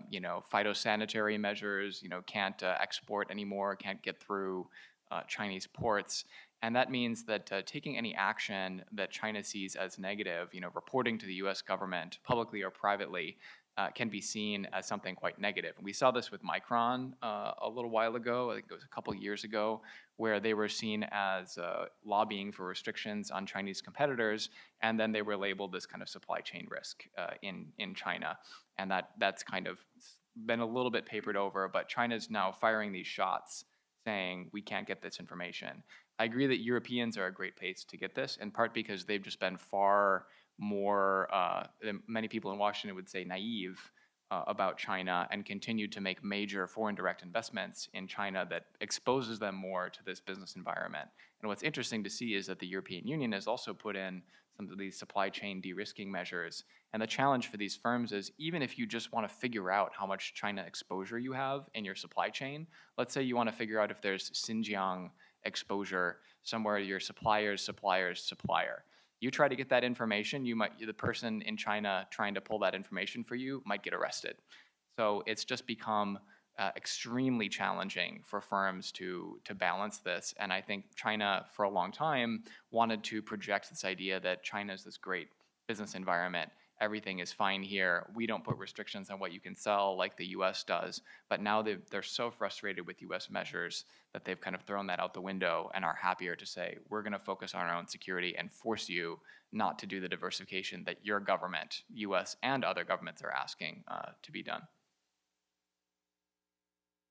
Speaker 4: you know, phytosanitary measures, you know, can't export anymore, can't get through Chinese ports. And that means that taking any action that China sees as negative, you know, reporting to the U.S. government publicly or privately, can be seen as something quite negative. And we saw this with Micron a little while ago, I think it was a couple years ago, where they were seen as lobbying for restrictions on Chinese competitors, and then they were labeled this kind of supply chain risk in China. And that's kind of been a little bit papered over, but China's now firing these shots saying, we can't get this information. I agree that Europeans are a great place to get this, in part because they've just been far more, than many people in Washington would say, naive about China, and continue to make major foreign direct investments in China that exposes them more to this business environment. And what's interesting to see is that the European Union has also put in some of these supply chain de-risking measures. And the challenge for these firms is, even if you just want to figure out how much China exposure you have in your supply chain, let's say you want to figure out if there's Xinjiang exposure somewhere, your supplier's supplier's supplier. You try to get that information, the person in China trying to pull that information for you might get arrested. So it's just become extremely challenging for firms to balance this. And I think China, for a long time, wanted to project this idea that China is this great business environment. Everything is fine here. We don't put restrictions on what you can sell like the US does. But now they're so frustrated with US measures that they've kind of thrown that out the window and are happier to say, we're going to focus on our own security and force you not to do the diversification that your government, US and other governments, are asking to be done.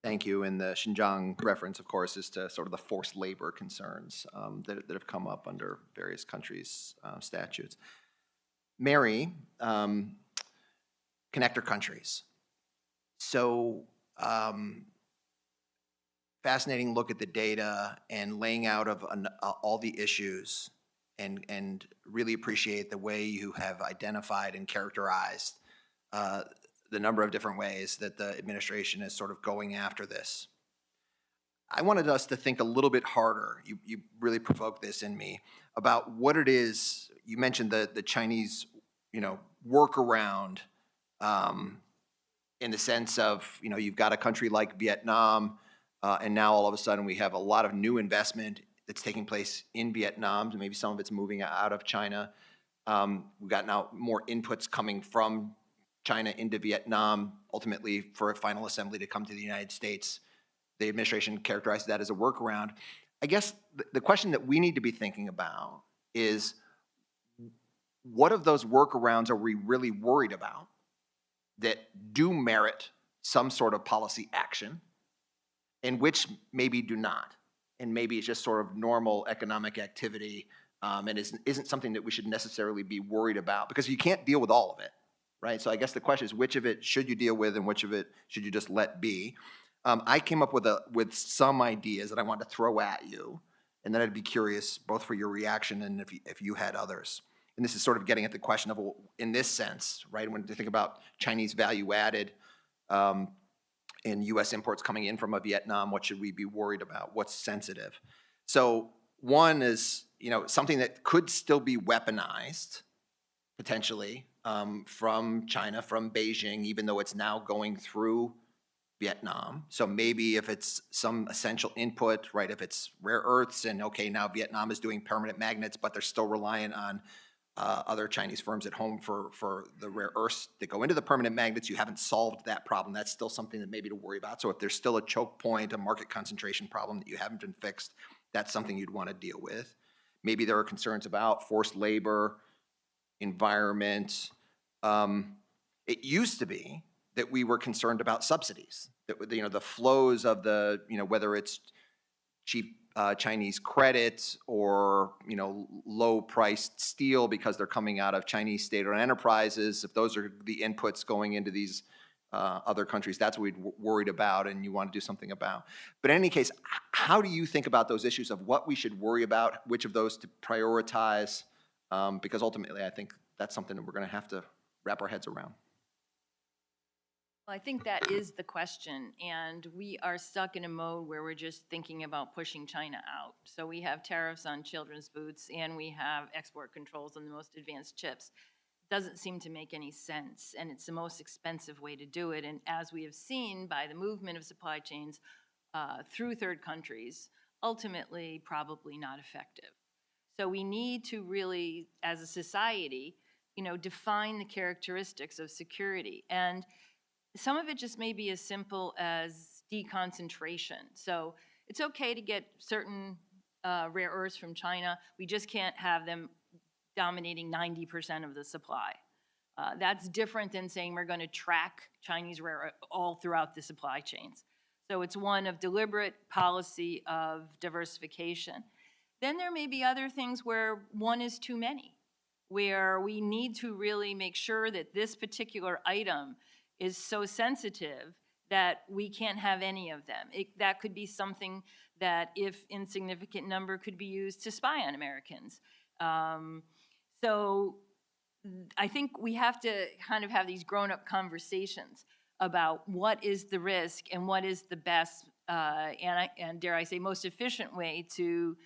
Speaker 1: Thank you. And the Xinjiang reference, of course, is to sort of the forced labor concerns that have come up under various countries' statutes. Mary, connector countries. So fascinating look at the data and laying out of all the issues, and really appreciate the way you have identified and characterized the number of different ways that the administration is sort of going after this. I wanted us to think a little bit harder. You really provoked this in me about what it is. You mentioned the Chinese, workaround in the sense of, you've got a country like Vietnam, and now all of a sudden we have a lot of new investment that's taking place in Vietnam, and maybe some of it's moving out of China. We've got now more inputs coming from China into Vietnam, ultimately for a final assembly to come to the United States. The administration characterized that as a workaround. I guess the question that we need to be thinking about is, what of those workarounds are we really worried about that do merit some sort of policy action, and which maybe do not? And maybe it's just sort of normal economic activity and isn't something that we should necessarily be worried about, because you can't deal with all of it, right? So I guess the question is, which of it should you deal with and which of it should you just let be? I came up with some ideas that I want to throw at you, and then I'd be curious both for your reaction and if you had others. And this is sort of getting at the question of, in this sense, right, when you think about Chinese value added and U.S. imports coming in from Vietnam, what should we be worried about? What's sensitive? So one is, something that could still be weaponized, potentially, from China, from Beijing, even though it's now going through Vietnam. So maybe if it's some essential input, right, if it's rare earths, and okay, now Vietnam is doing permanent magnets, but they're still reliant on other Chinese firms at home for the rare earths that go into the permanent magnets. You haven't solved that problem. That's still something that maybe to worry about. So if there's still a choke point, a market concentration problem that you haven't been fixed, that's something you'd want to deal with. Maybe there are concerns about forced labor, environment. It used to be that we were concerned about subsidies, that the flows of the, whether it's cheap Chinese credit or low-priced steel because they're coming out of Chinese state-owned enterprises. If those are the inputs going into these other countries, that's what we'd worried about and you want to do something about. But in any case, how do you think about those issues of what we should worry about, which of those to prioritize? Because ultimately, I think that's something that we're going to have to wrap our heads around.
Speaker 3: Well, I think that is the question, and we are stuck in a mode where we're just thinking about pushing China out. So we have tariffs on children's boots, and we have export controls on the most advanced chips. Doesn't seem to make any sense, and it's the most expensive way to do it. And as we have seen by the movement of supply chains through third countries, ultimately probably not effective. So we need to really, as a society, define the characteristics of security. And some of it just may be as simple as deconcentration. So it's okay to get certain rare earths from China. We just can't have them dominating 90% of the supply. That's different than saying we're going to track Chinese rare earth all throughout the supply chains. So it's one of deliberate policy of diversification. Then there may be other things where one is too many, where we need to really make sure that this particular item is so sensitive that we can't have any of them. That could be something that, if in significant number, could be used to spy on Americans. So I think we have to kind of have these grown-up conversations about what is the risk and what is the best, and dare I say, most efficient way to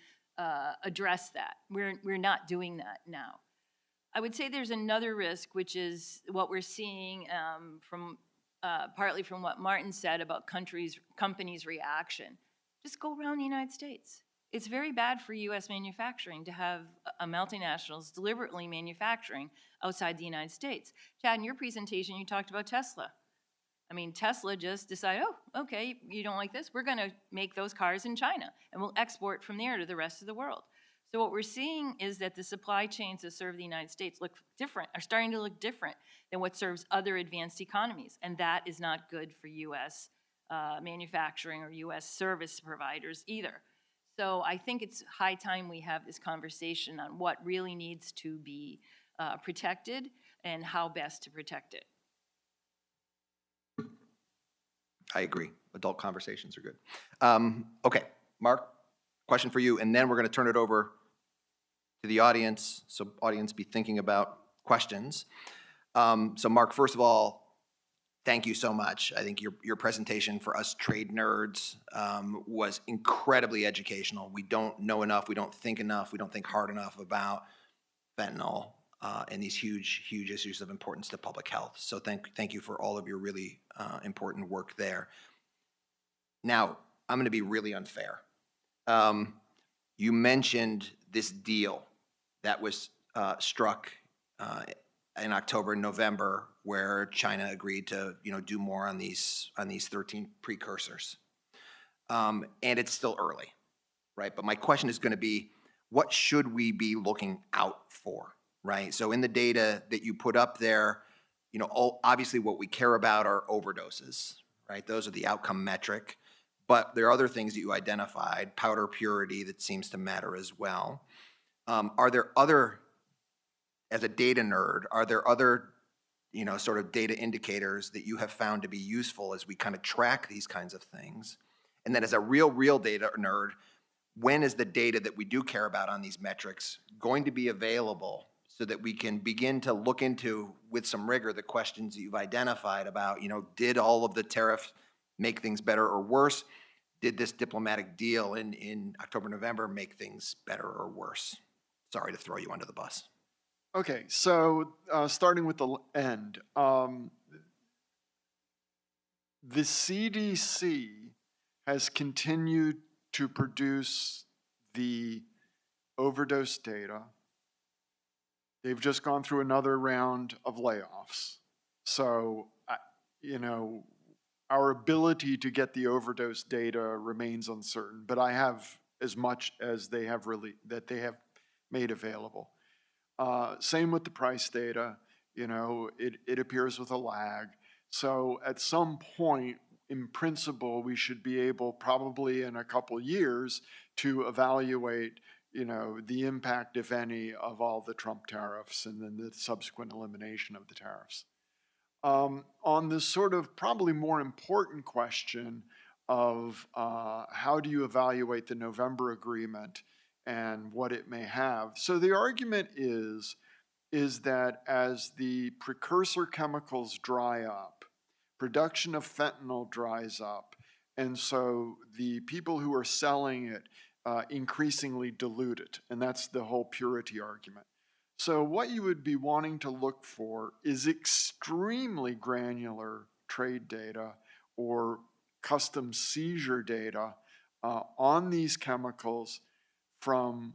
Speaker 3: address that. We're not doing that now. I would say there's another risk, which is what we're seeing from partly from what Martin said about companies' reaction. Just go around the United States. It's very bad for U.S. manufacturing to have multinationals deliberately manufacturing outside the United States. Chad, in your presentation, you talked about Tesla. I mean, Tesla just decided, oh, okay, you don't like this? We're going to make those cars in China, and we'll export from there to the rest of the world. So what we're seeing is that the supply chains that serve the United States are starting to look different than what serves other advanced economies, and that is not good for U.S. Manufacturing or U.S. service providers either. So I think it's high time we have this conversation on what really needs to be protected and how best to protect it.
Speaker 1: I agree. Adult conversations are good. Okay, Mark, question for you, and then we're going to turn it over to the audience, so audience be thinking about questions. So Mark, first of all, thank you so much. I think your presentation for us trade nerds was incredibly educational. We don't know enough, we don't think enough, we don't think hard enough about fentanyl and these huge issues of importance to public health. So thank you for all of your really important work there. Now, I'm going to be really unfair. You mentioned this deal that was struck in October and November, where China agreed to do more on these 13 precursors, and it's still early, right? But my question is going to be, what should we be looking out for, right? So in the data that you put up there, obviously what we care about are overdoses, right? Those are the outcome metric. But there are other things that you identified, powder purity, that seems to matter as well. Are there other, as a data nerd, are there other, sort of data indicators that you have found to be useful as we kind of track these kinds of things? And then as a real data nerd, when is the data that we do care about on these metrics going to be available so that we can begin to look into, with some rigor, the questions that you've identified about, did all of the tariffs make things better or worse? Did this diplomatic deal in October, November make things better or worse? Sorry to throw you under the bus.
Speaker 2: Okay, so starting with the end, the CDC has continued to produce the overdose data. They've just gone through another round of layoffs. So, our ability to get the overdose data remains uncertain, but I have as much as they have made available. Same with the price data. It appears with a lag. So at some point, in principle, we should be able, probably in a couple years, to evaluate the impact, if any, of all the Trump tariffs and then the subsequent elimination of the tariffs. On the sort of probably more important question of how do you evaluate the November agreement and what it may have. So the argument is that as the precursor chemicals dry up, production of fentanyl dries up, and so the people who are selling it increasingly dilute it, and that's the whole purity argument. So what you would be wanting to look for is extremely granular trade data or custom seizure data on these chemicals from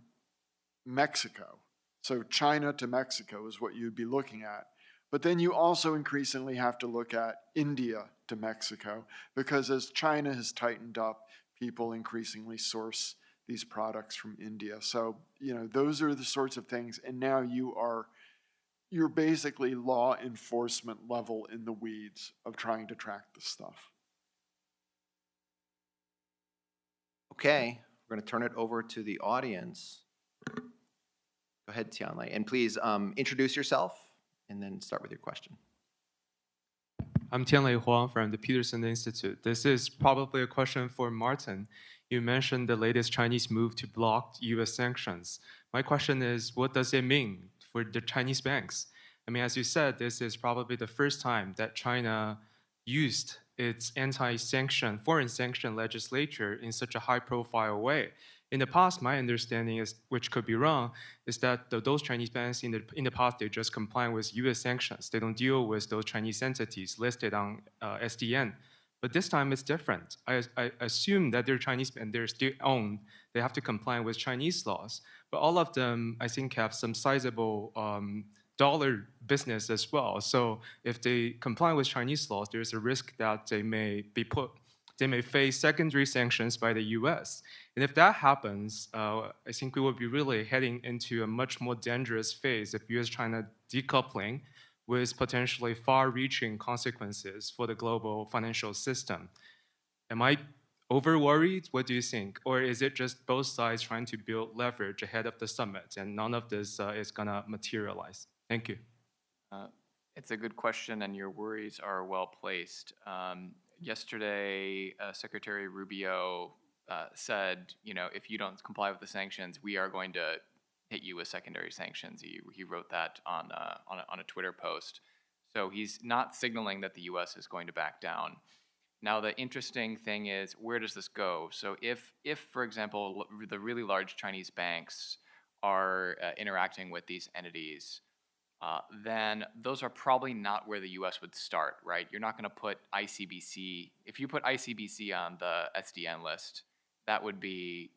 Speaker 2: Mexico. So China to Mexico is what you'd be looking at. But then you also increasingly have to look at India to Mexico, because as China has tightened up, people increasingly source these products from India. So, those are the sorts of things. And now you're basically law enforcement level in the weeds of trying to track this stuff.
Speaker 1: Okay, we're going to turn it over to the audience. Go ahead, Tianlei. And please introduce yourself and then start with your question.
Speaker 5: I'm Tianlei Huang from the Peterson Institute. This is probably a question for Martin. You mentioned the latest Chinese move to block U.S. sanctions. My question is, what does it mean for the Chinese banks? I mean, as you said, this is probably the first time that China used its anti-sanction, foreign sanction legislature in such a high-profile way. In the past, my understanding is, which could be wrong, is that those Chinese banks in the past, they just comply with US sanctions. They don't deal with those Chinese entities listed on SDN. But this time it's different. I assume that they're Chinese and they're still owned. They have to comply with Chinese laws. But all of them, I think, have some sizable dollar business as well. So if they comply with Chinese laws, there's a risk that they may face secondary sanctions by the US. And if that happens, I think we will be really heading into a much more dangerous phase of US-China decoupling with potentially far-reaching consequences for the global financial system. Am I over-worried? What do you think? Or is it just both sides trying to build leverage ahead of the summit and none of this is gonna materialize? Thank you.
Speaker 4: It's a good question, and your worries are well placed. Yesterday, Secretary Rubio said, if you don't comply with the sanctions, we are going to hit you with secondary sanctions. He wrote that on a Twitter post. So he's not signaling that the U.S. is going to back down. Now, the interesting thing is, where does this go? So if for example, the really large Chinese banks are interacting with these entities, then those are probably not where the U.S. would start, right? You're not going to put ICBC. If you put ICBC on the SDN list, that would be,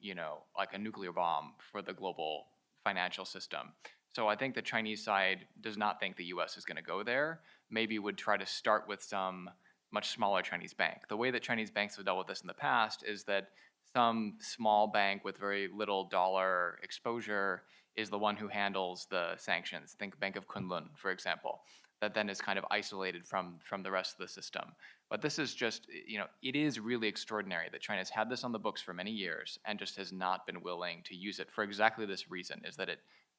Speaker 4: like a nuclear bomb for the global financial system. So I think the Chinese side does not think the U.S. is going to go there. Maybe would try to start with some much smaller Chinese bank. The way that Chinese banks have dealt with this in the past is that some small bank with very little dollar exposure is the one who handles the sanctions. Think Bank of Kunlun, for example, that then is kind of isolated from the rest of the system. But this is just, it is really extraordinary that China's had this on the books for many years and just has not been willing to use it for exactly this reason, is that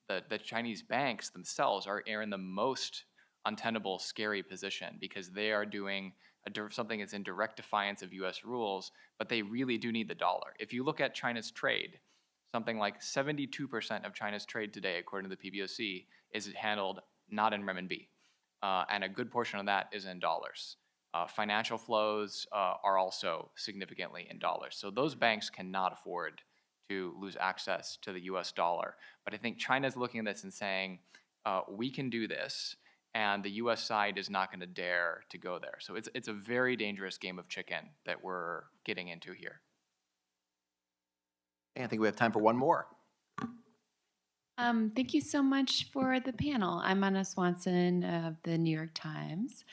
Speaker 4: the Chinese banks themselves are in the most untenable, scary position because they are doing something that's in direct defiance of US rules, but they really do need the dollar. If you look at China's trade, something like 72% of China's trade today, according to the PBOC, is handled not in renminbi. And a good portion of that is in dollars. Financial flows are also significantly in dollars. So those banks cannot afford to lose access to the US dollar. But I think China's looking at this and saying, we can do this, and the US side is not going to dare to go there. So it's a very dangerous game of chicken that we're getting into here.
Speaker 1: I think we have time for one more.
Speaker 6: Thank you so much for the panel. I'm Anna Swanson of the New York Times.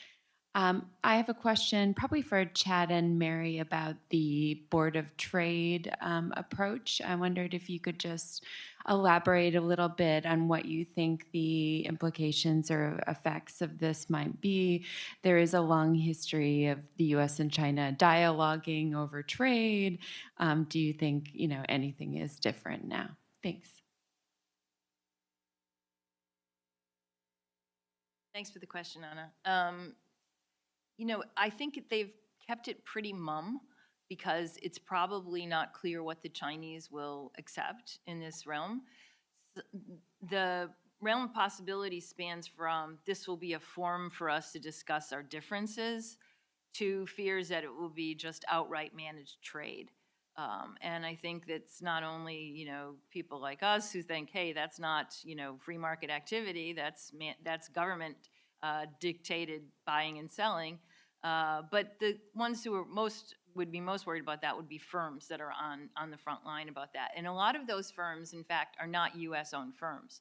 Speaker 6: I have a question probably for Chad and Mary about the Board of Trade approach. I wondered if you could just elaborate a little bit on what you think the implications or effects of this might be. There is a long history of the U.S. and China dialoguing over trade. Do you think, anything is different now? Thanks.
Speaker 3: Thanks for the question, Anna. I think they've kept it pretty mum because it's probably not clear what the Chinese will accept in this realm. The realm of possibility spans from this will be a forum for us to discuss our differences to fears that it will be just outright managed trade. And I think that's not only, people like us who think, hey, that's not, free market activity, that's government dictated buying and selling. But the ones who would be most worried about that would be firms that are on the front line about that. And a lot of those firms, in fact, are not US-owned firms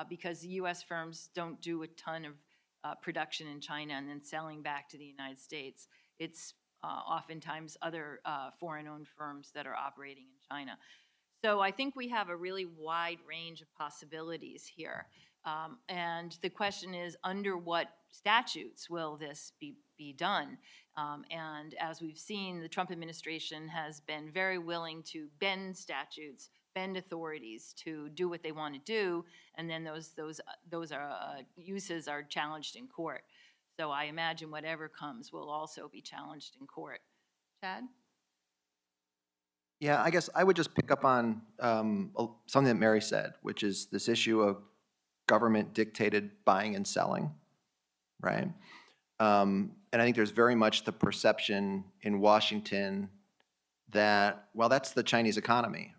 Speaker 3: because the US firms don't do a ton of production in China and then selling back to the United States. It's oftentimes other foreign-owned firms that are operating in China. So I think we have a really wide range of possibilities here. And the question is, under what statutes will this be done? And as we've seen, the Trump administration has been very willing to bend statutes, bend authorities to do what they want to do, and then those uses are challenged in court. So I imagine whatever comes will also be challenged in court. Chad?
Speaker 1: Yeah, I guess I would just pick up on something that Mary said, which is this issue of government-dictated buying and selling, right? And I think there's very much the perception in Washington that, well, that's the Chinese economy,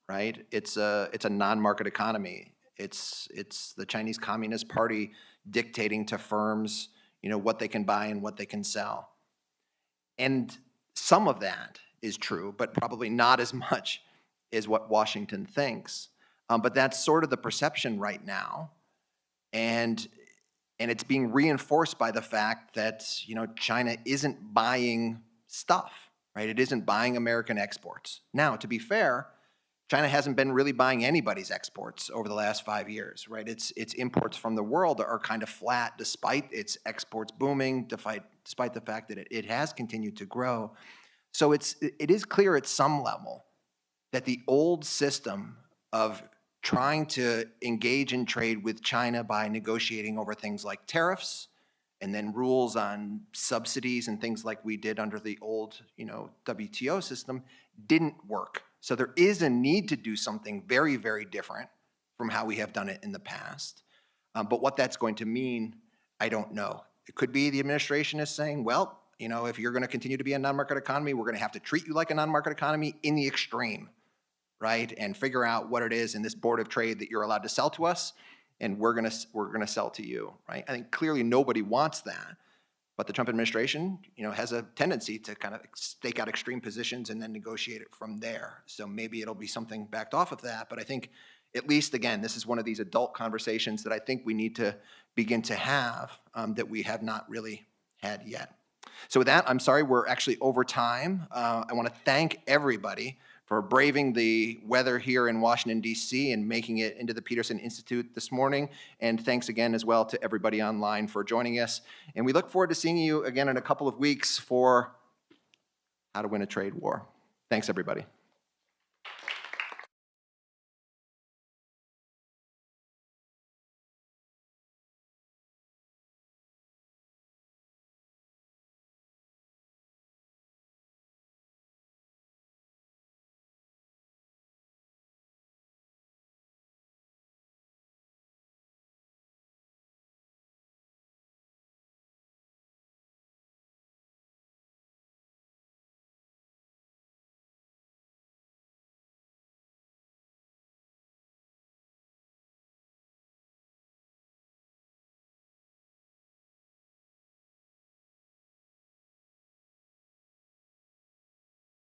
Speaker 1: right? It's a non-market economy. It's the Chinese Communist Party dictating to firms, what they can buy and what they can sell. And some of that is true, but probably not as much as what Washington thinks. But that's sort of the perception right now. And it's being reinforced by the fact that, China isn't buying stuff, right? It isn't buying American exports. Now, to be fair, China hasn't been really buying anybody's exports over the last 5 years, right? Its imports from the world are kind of flat despite its exports booming, despite the fact that it has continued to grow. So it is clear at some level that the old system of trying to engage in trade with China by negotiating over things like tariffs and then rules on subsidies and things like we did under the old, WTO system didn't work. So there is a need to do something very, very different from how we have done it in the past. But what that's going to mean, I don't know. It could be the administration is saying, well, if you're going to continue to be a non-market economy, we're going to have to treat you like a non-market economy in the extreme, right? And figure out what it is in this board of trade that you're allowed to sell to us, and we're gonna sell to you, right? I think clearly nobody wants that, but the Trump administration, has a tendency to kind of stake out extreme positions and then negotiate it from there. So maybe it'll be something backed off of that, but I think at least, again, this is one of these adult conversations that I think we need to begin to have that we have not really had yet. So with that, I'm sorry, we're actually over time. I want to thank everybody for braving the weather here in Washington, D.C. and making it into the Peterson Institute this morning. And thanks again as well to everybody online for joining us. And we look forward to seeing you again in a couple of weeks for How to Win a Trade War. Thanks, everybody.